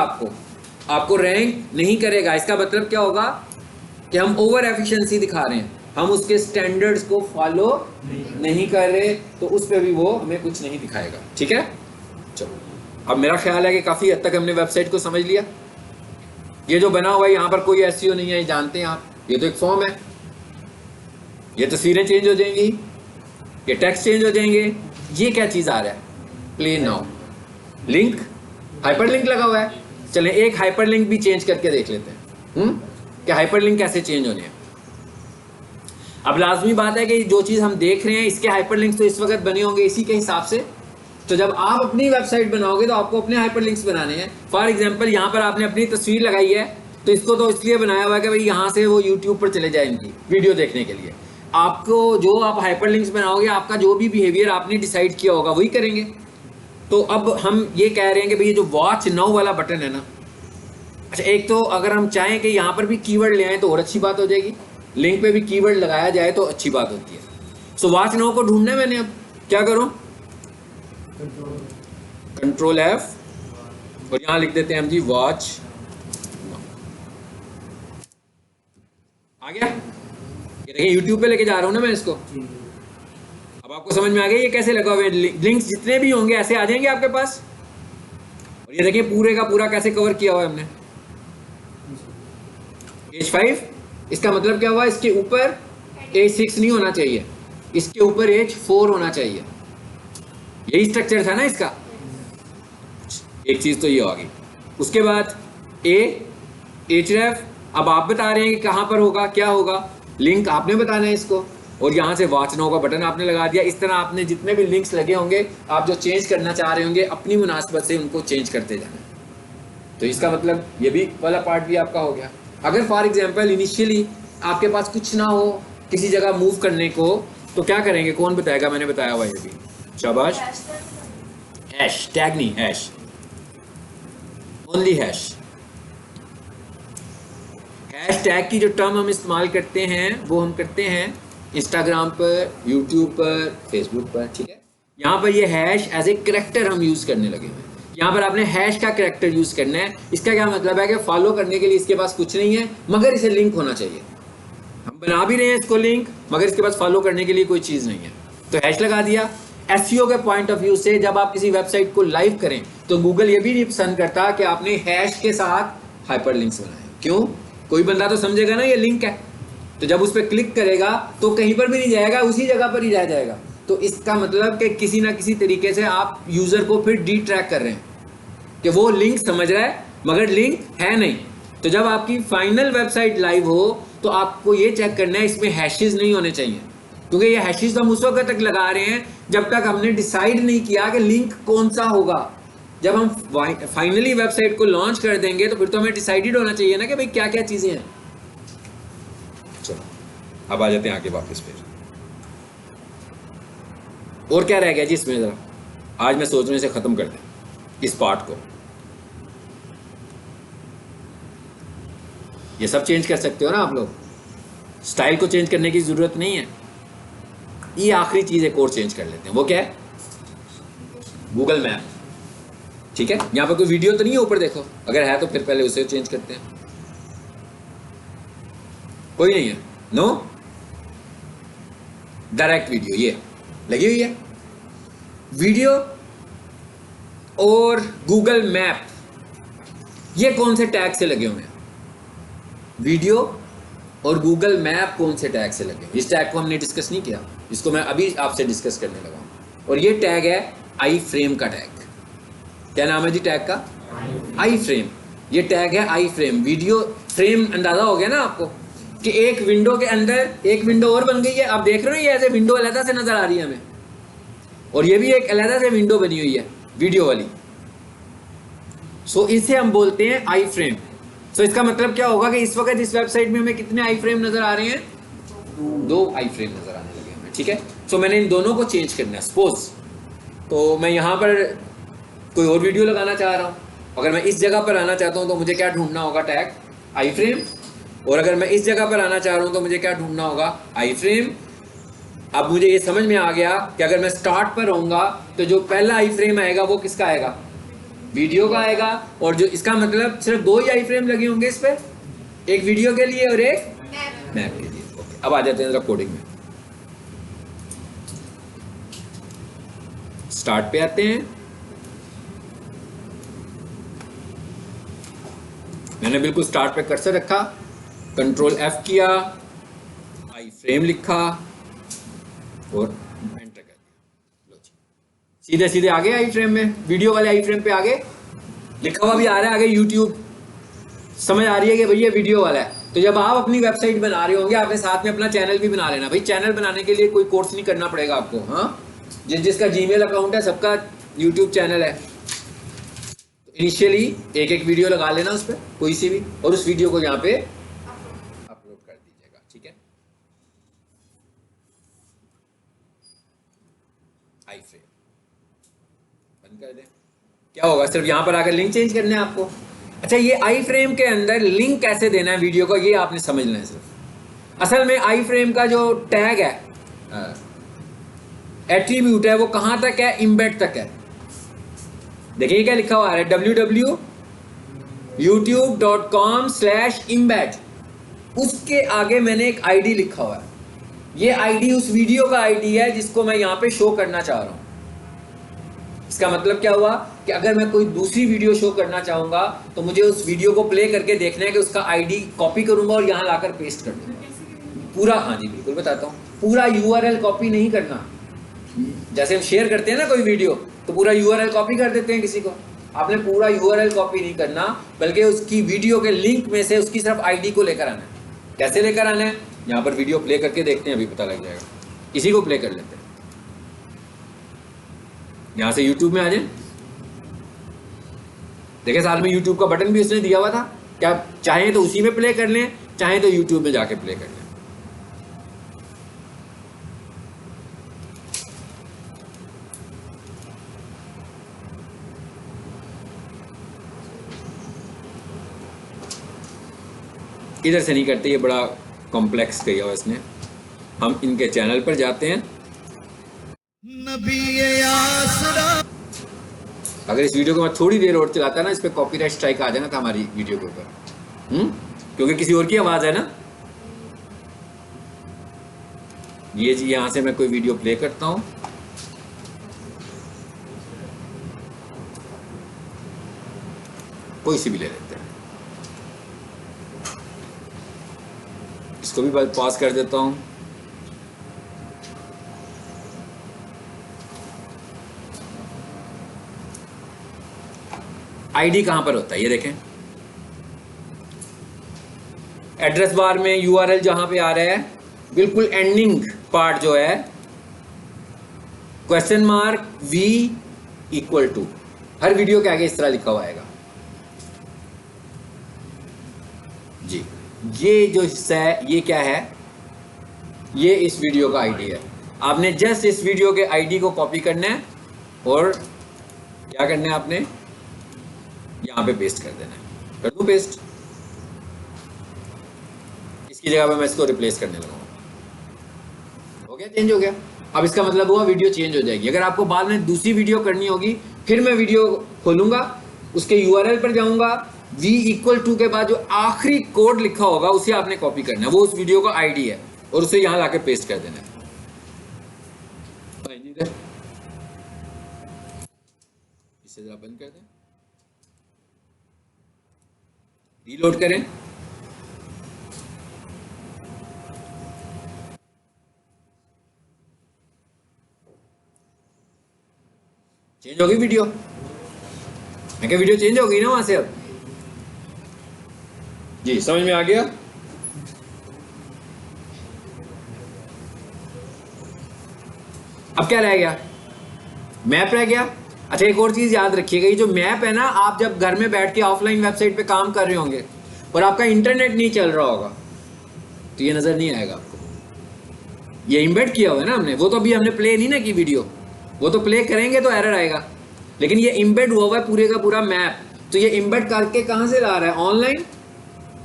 आपको रैंक नहीं करेगा। इसका मतलब क्या होगा कि हम ओवर एफिशिएंसी दिखा रहे हैं, हम उसके स्टैंडर्ड्स को फॉलो नहीं कर रहे, तो उस पर भी वो हमें कुछ नहीं दिखाएगा। ठीक है, चलो अब मेरा ख्याल है कि काफ़ी हद तक हमने वेबसाइट को समझ लिया। ये जो बना हुआ है यहाँ पर कोई एसईओ नहीं है, ये जानते हैं आप, ये तो एक फॉर्म है, ये तस्वीरें चेंज हो जाएंगी, ये टेक्स्ट चेंज हो जाएंगे, ये क्या चीज़ आ रहा है, प्ले नाउ, लिंक हाइपरलिंक लगा हुआ है। चलें एक हाइपरलिंक भी चेंज करके देख लेते हैं कि हाइपरलिंक कैसे चेंज होने हैं। अब लाजमी बात है कि जो चीज़ हम देख रहे हैं इसके हाइपरलिंक्स तो इस वक्त बने होंगे इसी के हिसाब से। तो जब आप अपनी वेबसाइट बनाओगे तो आपको अपने हाइपरलिंक्स बनाने हैं। फॉर एग्जांपल यहाँ पर आपने अपनी तस्वीर लगाई है तो इसको तो इसलिए बनाया हुआ है कि भाई यहाँ से वो यूट्यूब पर चले जाए इनकी वीडियो देखने के लिए। आपको जो आप हाइपरलिंक्स बनाओगे आपका जो भी बिहेवियर आपने डिसाइड किया होगा वही करेंगे। तो अब हम ये कह रहे हैं कि भाई ये जो वॉच नाउ वाला बटन है ना, अच्छा एक तो अगर हम चाहें कि यहाँ पर भी कीवर्ड ले आए तो और अच्छी बात हो जाएगी, लिंक पे भी कीवर्ड लगाया जाए तो अच्छी बात होती है। सो वॉच नाउ को ढूंढना है मैंने, अब क्या करूँ, कंट्रोल F और यहाँ लिख देते हैं हम जी वॉच। आ गया, ये देखिए यूट्यूब पे लेके जा रहा हूँ ना मैं इसको। अब आपको समझ में आ गया ये कैसे लगा हुआ है। लिंक्स जितने भी होंगे ऐसे आ जाएंगे आपके पास। और ये देखिए पूरे का पूरा कैसे कवर किया हुआ है हमने। H5 इसका मतलब क्या हुआ, इसके ऊपर H6 नहीं होना चाहिए, इसके ऊपर H4 होना चाहिए। यही स्ट्रक्चर था ना इसका। एक चीज तो ये होगी। उसके बाद href, अब आप बता रहे हैं कि कहां पर होगा क्या होगा, लिंक आपने बताना है इसको, और यहां से वॉच नाउ का बटन आपने लगा दिया। इस तरह आपने जितने भी लिंक्स लगे होंगे आप जो चेंज करना चाह रहे होंगे अपनी मुनासिबत से उनको चेंज करते जाना। तो इसका मतलब ये भी वाला पार्ट भी आपका हो गया। अगर फॉर एग्जांपल इनिशियली आपके पास कुछ ना हो किसी जगह मूव करने को तो क्या करेंगे, कौन बताएगा, मैंने बताया हुआ ये भी, शाबाश। हैश टैग नहीं, hash only hash. Hash tag की जो टर्म हम इस्तेमाल करते हैं वो हम करते हैं इंस्टाग्राम पर, यूट्यूब पर, फेसबुक पर, ठीक है। यहाँ पर ये हैश एज ए करेक्टर हम यूज करने लगे हैं। यहाँ पर आपने हैश का करेक्टर यूज करना है। इसका क्या मतलब है कि फॉलो करने के लिए इसके पास कुछ नहीं है मगर इसे लिंक होना चाहिए। हम बना भी रहे हैं इसको लिंक मगर इसके पास फॉलो करने के लिए कोई चीज नहीं है, तो हैश लगा दिया। एसईओ के पॉइंट ऑफ व्यू से जब आप किसी वेबसाइट को लाइव करें तो गूगल ये भी नहीं पसंद करता कि आपने हैश के साथ हाइपरलिंक्स बनाए। क्यों, कोई बंदा तो समझेगा ना ये लिंक है, तो जब उस पर क्लिक करेगा तो कहीं पर भी नहीं जाएगा, उसी जगह पर ही रह जाएगा। तो इसका मतलब कि किसी ना किसी तरीके से आप यूजर को फिर डी ट्रैक कर रहे हैं कि वो लिंक समझ रहा है मगर लिंक है नहीं। तो जब आपकी फाइनल वेबसाइट लाइव हो तो आपको ये चेक करना है इसमें हैशेस नहीं होने चाहिए, क्योंकि ये हैशेस तो हम उस वक्त तक लगा रहे हैं जब तक हमने डिसाइड नहीं किया कि लिंक कौन सा होगा। जब हम फाइनली वेबसाइट को लॉन्च कर देंगे तो फिर तो हमें डिसाइडेड होना चाहिए ना कि भाई क्या क्या चीजें हैं। चलो अब आ जाते हैं आगे वापस फिर। और क्या रह गया जी इसमें, जरा आज मैं सोच रहा हूं इसे खत्म कर दें इस पार्ट को। ये सब चेंज कर सकते हो ना आप लोग, स्टाइल को चेंज करने की जरूरत नहीं है। ये आखिरी चीज एक और चेंज कर लेते हैं, वो क्या है, गूगल मैप। ठीक है, यहां पर कोई वीडियो तो नहीं है ऊपर, देखो अगर है तो फिर पहले उसे चेंज करते हैं। कोई नहीं है, नो डायरेक्ट वीडियो ये लगी हुई है। वीडियो और गूगल मैप ये कौन से टैग से लगे हुए हैं, वीडियो और गूगल मैप कौन से टैग से लगे। इस टैग को हमने डिस्कस नहीं किया, इसको मैं अभी आपसे डिस्कस करने लगा हूं। और ये टैग है आई फ्रेम का टैग। क्या नाम है जी टैग का, आई फ्रेम। ये टैग है आई फ्रेम, वीडियो फ्रेम। अंदाजा हो गया ना आपको कि एक विंडो के अंदर एक विंडो और बन गई है। आप देख रहे हो ये ऐसे विंडो अलग से नजर आ रही है हमें, और ये भी एक अलग से विंडो बनी हुई है वीडियो वाली। सो इसे हम बोलते हैं आई फ्रेम। सो इसका मतलब क्या होगा कि इस वक्त इस वेबसाइट में हमें कितने आई फ्रेम नजर आ रहे हैं, 2 आई फ्रेम नजर आने लगे हमें। ठीक है, सो मैंने इन दोनों को चेंज करना है। सपोज तो मैं यहाँ पर कोई और वीडियो लगाना चाह रहा हूँ, अगर मैं इस जगह पर आना चाहता हूँ तो मुझे क्या ढूंढना होगा, टैग आई फ्रेम। और अगर मैं इस जगह पर आना चाह रहा हूँ तो मुझे क्या ढूंढना होगा, आई फ्रेम। अब मुझे ये समझ में आ गया कि अगर मैं स्टार्ट पर रहूँगा तो जो पहला आई फ्रेम आएगा वो किसका आएगा, वीडियो का आएगा। और जो इसका मतलब सिर्फ 2 ही आई फ्रेम लगे होंगे इस पर, एक वीडियो के लिए और एक मैप के लिए। ओके, अब आ जाते हैं जरा कोडिंग में। स्टार्ट पे आते हैं। मैंने बिल्कुल स्टार्ट पे कर्सर रखा, कंट्रोल F किया, आई फ्रेम लिखा और एंटर कर दिया। लो जी, सीधे सीधे आगे आई फ्रेम में, वीडियो वाले आई फ्रेम पे आगे लिखा हुआ भी आ रहा है आगे यूट्यूब, समझ आ रही है कि भाई ये वीडियो वाला है। तो जब आप अपनी वेबसाइट बना रहे होंगे आपने साथ में अपना चैनल भी बना लेना। भाई चैनल बनाने के लिए कोई कोर्स नहीं करना पड़ेगा आपको। हाँ, जिसका जीमेल अकाउंट है सबका यूट्यूब चैनल है। इनिशियली एक एक वीडियो लगा लेना उस पर कोई सी भी, और उस वीडियो को यहाँ पे अपलोड कर दीजिएगा। ठीक है, आई फ्रेम बंद कर दें। क्या होगा, सिर्फ यहाँ पर आकर लिंक चेंज करना है आपको। अच्छा, ये आई फ्रेम के अंदर लिंक कैसे देना है वीडियो को, ये आपने समझना है सिर्फ। असल में आई फ्रेम का जो टैग है, एट्रीब्यूट है, वो कहाँ तक है, इम्बेड तक है। देखिए क्या लिखा हुआ है, www.youtube.com/embed। उसके आगे मैंने एक आईडी लिखा हुआ है। ये आईडी उस वीडियो का आईडी है जिसको मैं यहाँ पे शो करना चाह रहा हूँ। इसका मतलब क्या हुआ कि अगर मैं कोई दूसरी वीडियो शो करना चाहूंगा तो मुझे उस वीडियो को प्ले करके देखना है कि उसका आईडी कॉपी करूंगा और यहाँ लाकर पेस्ट कर दूंगा पूरा। हाँ जी बिल्कुल बताता हूँ, पूरा यूआरएल कॉपी नहीं करना। जैसे हम शेयर करते हैं ना कोई वीडियो, तो पूरा यूआरएल कॉपी कर देते हैं किसी को। आपने पूरा यूआरएल कॉपी नहीं करना, बल्कि उसकी वीडियो के लिंक में से उसकी सिर्फ आईडी को लेकर आना है। कैसे लेकर आना है, यहाँ पर वीडियो प्ले करके देखते हैं, अभी पता लग जाएगा। इसी को प्ले कर लेते हैं, यहाँ से यूट्यूब में आ जाए। देखिए साथ में यूट्यूब का बटन भी उसने दिया हुआ था, क्या चाहें तो उसी में प्ले कर लें, चाहें तो यूट्यूब में जाके प्ले कर लें। इधर से नहीं करते, ये बड़ा कॉम्प्लेक्स किया हुआ इसने। हम इनके चैनल पर जाते हैं। अगर इस वीडियो को मैं थोड़ी देर और चलाता ना, इस पर कॉपीराइट स्ट्राइक आ जाना था हमारी वीडियो के ऊपर, क्योंकि किसी और की आवाज है ना। ये जी, यहां से मैं कोई वीडियो प्ले करता हूं, कोई सी भी ले लेते हैं। इसको भी पॉज कर देता हूं। आईडी कहां पर होता है ये देखें, एड्रेस बार में यूआरएल जहां पे आ रहा है, बिल्कुल एंडिंग पार्ट जो है $V=, हर वीडियो के आगे इस तरह लिखा हुआ आएगा जी। ये जो हिस्सा है ये क्या है, ये इस वीडियो का आईडी है। आपने जस्ट इस वीडियो के आईडी को कॉपी करना है और क्या करना है, आपने यहां पे पेस्ट कर देना है। कर दूं पेस्ट, इसकी जगह पे मैं इसको रिप्लेस करने लगा। हो गया, चेंज हो गया। अब इसका मतलब हुआ वीडियो चेंज हो जाएगी। अगर आपको बाद में दूसरी वीडियो करनी होगी, फिर मैं वीडियो खोलूंगा, उसके यूआरएल पर जाऊंगा, V=, के बाद जो आखिरी कोड लिखा होगा उसे आपने कॉपी करना है, वो उस वीडियो का आईडी है, और उसे यहां लाके पेस्ट कर देना है। इसे जरा बंद कर दें, रीलोड करें। चेंज होगी वीडियो, मैं क्या वीडियो चेंज होगी ना वहां से। अब जी समझ में आ गया। अब क्या रह गया, मैप रह गया। अच्छा, एक और चीज याद रखिएगा, ये जो मैप है ना, आप जब घर में बैठ के ऑफलाइन वेबसाइट पे काम कर रहे होंगे और आपका इंटरनेट नहीं चल रहा होगा तो ये नजर नहीं आएगा आपको। ये इम्बेड किया हुआ है ना हमने, वो तो अभी हमने प्ले नहीं ना की वीडियो, वो तो प्ले करेंगे तो एरर आएगा, लेकिन ये इम्बेड हुआ है पूरे का पूरा मैप। तो ये इम्बेड करके कहां से ला रहा है, ऑनलाइन।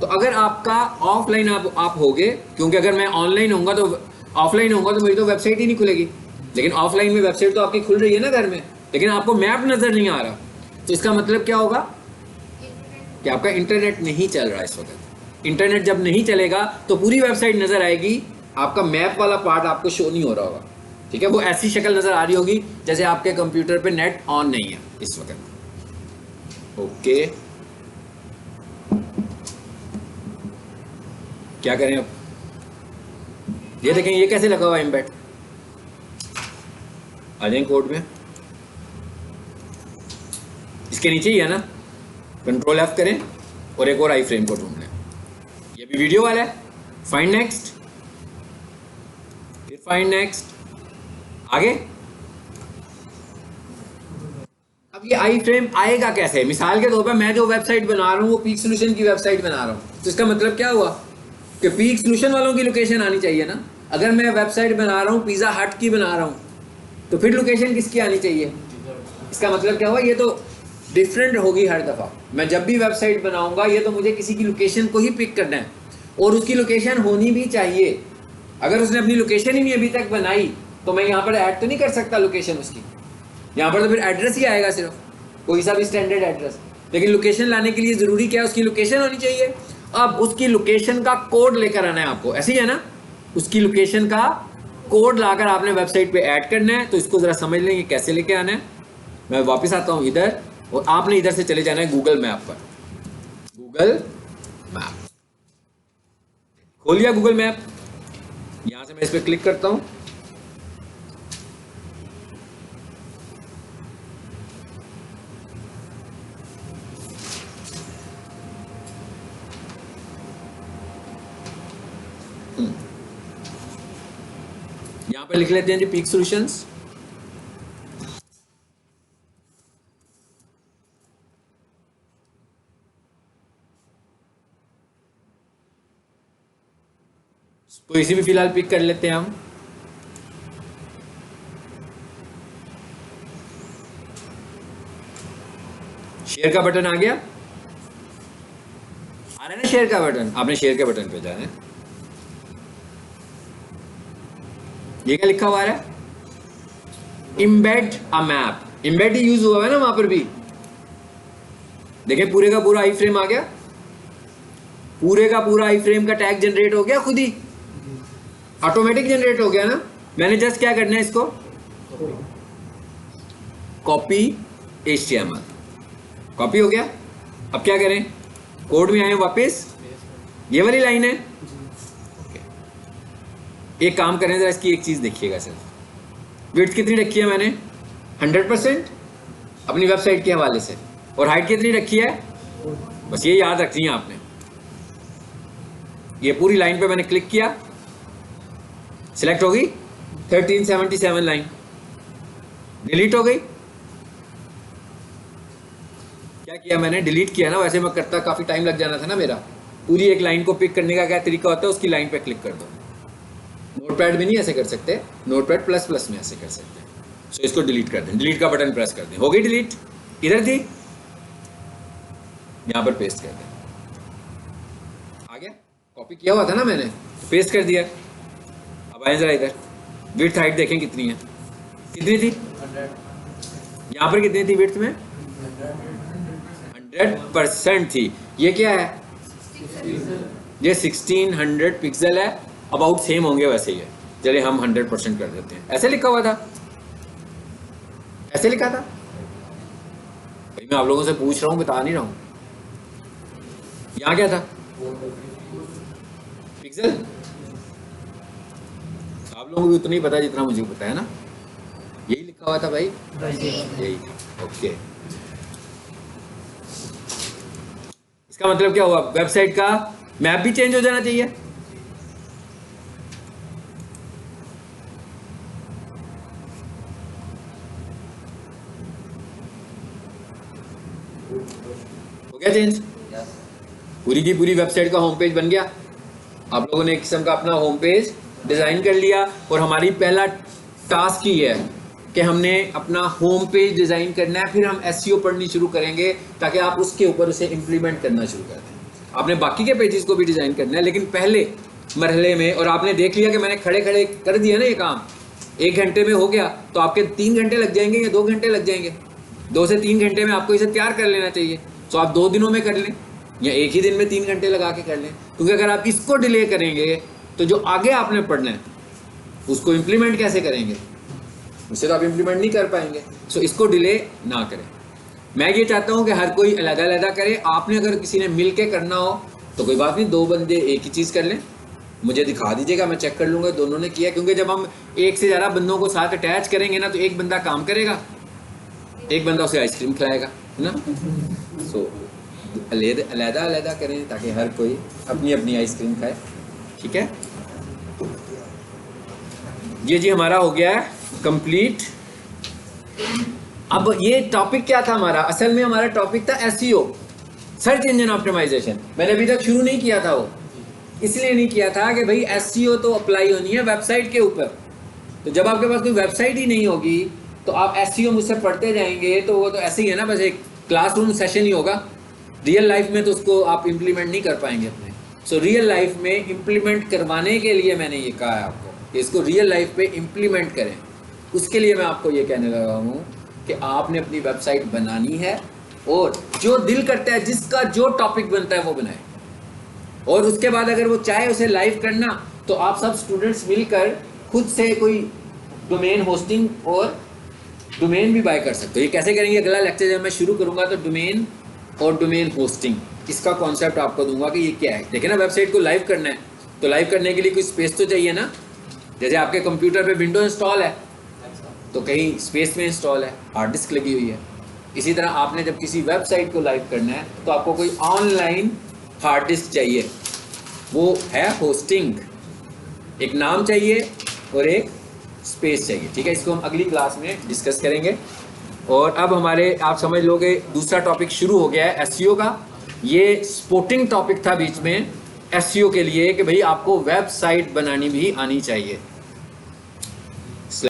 तो अगर आपका ऑफलाइन आप होगे, क्योंकि अगर मैं ऑनलाइन होऊंगा तो ऑफलाइन होऊंगा तो मेरी तो वेबसाइट ही नहीं खुलेगी, लेकिन ऑफलाइन में वेबसाइट तो आपकी खुल रही है ना घर में, लेकिन आपको मैप नजर नहीं आ रहा। तो इसका मतलब क्या होगा कि आपका इंटरनेट नहीं चल रहा इस वक्त। इंटरनेट जब नहीं चलेगा तो पूरी वेबसाइट नजर आएगी, आपका मैप वाला पार्ट आपको शो नहीं हो रहा होगा। ठीक है, वो ऐसी शक्ल नजर आ रही होगी जैसे आपके कंप्यूटर पे नेट ऑन नहीं है इस वक्त। ओके, क्या करें अब, ये देखें ये कैसे लगा हुआ इम्बेड। आ जाए कोड में, इसके नीचे ही है ना, कंट्रोल F करें और एक और आई फ्रेम को ढूंढ लें। ये भी वीडियो वाला है, फाइंड नेक्स्ट, फिर फाइंड नेक्स्ट, आगे। अब ये आई फ्रेम आएगा कैसे? मिसाल के तौर पर मैं जो वेबसाइट बना रहा हूँ वो पीक सोल्यूशन की वेबसाइट बना रहा हूँ, तो इसका मतलब क्या हुआ कि पीक सोल्यूशन वालों की लोकेशन आनी चाहिए ना। अगर मैं वेबसाइट बना रहा हूँ पिज़्ज़ा हट की बना रहा हूँ, तो फिर लोकेशन किसकी आनी चाहिए? इसका मतलब क्या हुआ, ये तो डिफरेंट होगी हर दफ़ा। मैं जब भी वेबसाइट बनाऊंगा ये तो मुझे किसी की लोकेशन को ही पिक करना है, और उसकी लोकेशन होनी भी चाहिए। अगर उसने अपनी लोकेशन ही नहीं अभी तक बनाई तो मैं यहाँ पर ऐड तो नहीं कर सकता लोकेशन उसकी। यहाँ पर तो फिर एड्रेस ही आएगा, सिर्फ कोई सा भी स्टैंडर्ड एड्रेस। लेकिन लोकेशन लाने के लिए ज़रूरी क्या है, उसकी लोकेशन होनी चाहिए। अब उसकी लोकेशन का कोड लेकर आना है आपको, ऐसे ही है ना, उसकी लोकेशन का कोड लाकर आपने वेबसाइट पे ऐड करना है। तो इसको ज़रा समझ लें कैसे लेके आना है। मैं वापस आता हूँ इधर, और आपने इधर से चले जाना है गूगल मैप पर। गूगल मैप खोल लिया, गूगल मैप। यहाँ से मैं इस पर क्लिक करता हूँ, यहाँ पे लिख लेते हैं जी पीक सॉल्यूशंस। तो इसी में फिलहाल पिक कर लेते हैं हम। शेयर का बटन आ गया, आ रहा है ना शेयर का बटन। आपने शेयर के बटन पे जाना है। ये क्या लिखा हुआ है? Embed a map. Embed he use हुआ है ना वहां पर भी। देखें पूरे का पूरा आई फ्रेम आ गया, पूरे का पूरा आई फ्रेम का टैग जनरेट हो गया, खुद ही ऑटोमेटिक जनरेट हो गया ना। मैंने जस्ट क्या करना है, इसको कॉपी HTML, कॉपी हो गया। अब क्या करें, कोड में आए वापस, ये वाली लाइन है। एक काम करें जरा, इसकी एक चीज देखिएगा सर। विड्थ कितनी रखी है मैंने? 100% अपनी वेबसाइट के हवाले से। और हाइट कितनी रखी है? बस ये याद रखनी है आपने। ये पूरी लाइन पे मैंने क्लिक किया, सिलेक्ट हो गई 1377 लाइन, डिलीट हो गई। क्या किया मैंने? डिलीट किया ना। वैसे मैं करता काफी टाइम लग जाना था ना मेरा। पूरी एक लाइन को पिक करने का क्या तरीका होता है, उसकी लाइन पे क्लिक कर दो। नोटपैड में नहीं ऐसे कर सकते, नोटपैड प्लस में ऐसे कर सकते हैं। सो इसको डिलीट कर दें, डिलीट का बटन प्रेस कर दें, हो गई डिलीट। इधर थी, यहां पर पेस्ट कर दें, आ गया। कॉपी किया हुआ था ना मैंने, पेस्ट कर दिया। अब आए जरा इधर, विड्थ हाइट देखें कितनी है, कितनी थी 100। यहाँ पर कितनी थी विड्थ में? 100% थी। ये क्या है? ये 1600 पिक्सल है। अबाउट सेम होंगे वैसे ही है। चलिए हम 100% कर देते हैं। ऐसे लिखा हुआ था, ऐसे लिखा था भाई। मैं आप लोगों से पूछ रहा हूँ, बता नहीं रहा हूँ। यहाँ क्या था? पिक्सल। आप लोगों को भी उतना ही पता है जितना मुझे पता है ना। यही लिखा हुआ था भाई, यही था। ओके, इसका मतलब क्या हुआ? वेबसाइट का मैप भी चेंज हो जाना चाहिए। हो गया चेंज? पूरी की पूरी वेबसाइट का होम पेज बन गया। आप लोगों ने एक किस्म का अपना होम पेज डिजाइन कर लिया। और हमारी पहला टास्क ही है कि हमने अपना होम पेज डिजाइन करना है। फिर हम SEO पढ़नी शुरू करेंगे ताकि आप उसके ऊपर उसे इंप्लीमेंट करना शुरू कर दें। आपने बाकी के पेजेस को भी डिजाइन करना है, लेकिन पहले मरहले में, और आपने देख लिया कि मैंने खड़े खड़े कर दिया ना ये काम, 1 घंटे में हो गया, तो आपके 3 घंटे लग जाएंगे या 2 घंटे लग जाएंगे? 2 से 3 घंटे में आपको इसे तैयार कर लेना चाहिए। तो आप 2 दिनों में कर लें या एक ही दिन में 3 घंटे लगा के कर लें। क्योंकि अगर आप इसको डिले करेंगे तो जो आगे आपने पढ़ना है उसको इम्प्लीमेंट कैसे करेंगे? उससे तो आप इम्प्लीमेंट नहीं कर पाएंगे। सो इसको डिले ना करें। मैं ये चाहता हूँ कि हर कोई अलग-अलग करे। आपने अगर किसी ने मिल के करना हो तो कोई बात नहीं, 2 बंदे एक ही चीज़ कर लें, मुझे दिखा दीजिएगा, मैं चेक कर लूँगा दोनों ने किया। क्योंकि जब हम एक से ज़्यादा बंदों को साथ अटैच करेंगे ना, तो एक बंदा काम करेगा, एक बंदा उसे आइसक्रीम खिलाएगा। ना। सो अलहदा अलहदा करें ताकि हर कोई अपनी अपनी आइसक्रीम खाए, ठीक है। ये जी हमारा हो गया है कंप्लीट। अब ये टॉपिक क्या था हमारा, असल में हमारा टॉपिक था एसईओ, सर्च इंजन ऑप्टिमाइजेशन। मैंने अभी तक शुरू नहीं किया था, वो इसलिए नहीं किया था कि भाई एसईओ तो अप्लाई होनी है वेबसाइट के ऊपर। तो जब आपके पास कोई वेबसाइट ही नहीं होगी तो आप एसईओ मुझसे पढ़ते जाएंगे तो वो तो ऐसे ही है ना, बस एक क्लासरूम सेशन ही होगा। रियल लाइफ में तो उसको आप इम्प्लीमेंट नहीं कर पाएंगे अपने। सो रियल लाइफ में इम्प्लीमेंट करवाने के लिए मैंने ये कहा है आपको कि इसको रियल लाइफ पे इम्प्लीमेंट करें। उसके लिए मैं आपको ये कहने लगा हूँ कि आपने अपनी वेबसाइट बनानी है और जो दिल करता है, जिसका जो टॉपिक बनता है वो बनाए। और उसके बाद अगर वो चाहे उसे लाइव करना तो आप सब स्टूडेंट्स मिलकर खुद से कोई डोमेन होस्टिंग और डोमेन भी बाय कर सकते हो। ये कैसे करेंगे, अगला लेक्चर जब मैं शुरू करूंगा तो डोमेन और डोमेन होस्टिंग इसका कॉन्सेप्ट आपको दूंगा कि ये क्या है। देखिए ना, वेबसाइट को लाइव करना है तो लाइव करने के लिए कोई स्पेस तो चाहिए ना। जैसे आपके कंप्यूटर पे विंडो इंस्टॉल है तो कहीं स्पेस में इंस्टॉल है, हार्ड डिस्क लगी हुई है। इसी तरह आपने जब किसी वेबसाइट को लाइव करना है तो आपको कोई ऑनलाइन हार्ड डिस्क चाहिए, वो है होस्टिंग। एक नाम चाहिए और एक स्पेस चाहिए, ठीक है। इसको हम अगली क्लास में डिस्कस करेंगे। और अब हमारे आप समझ लोगे दूसरा टॉपिक शुरू हो गया है एसईओ का। ये स्पोर्टिंग टॉपिक था बीच में एसईओ के लिए कि भाई आपको वेबसाइट बनानी भी आनी चाहिए।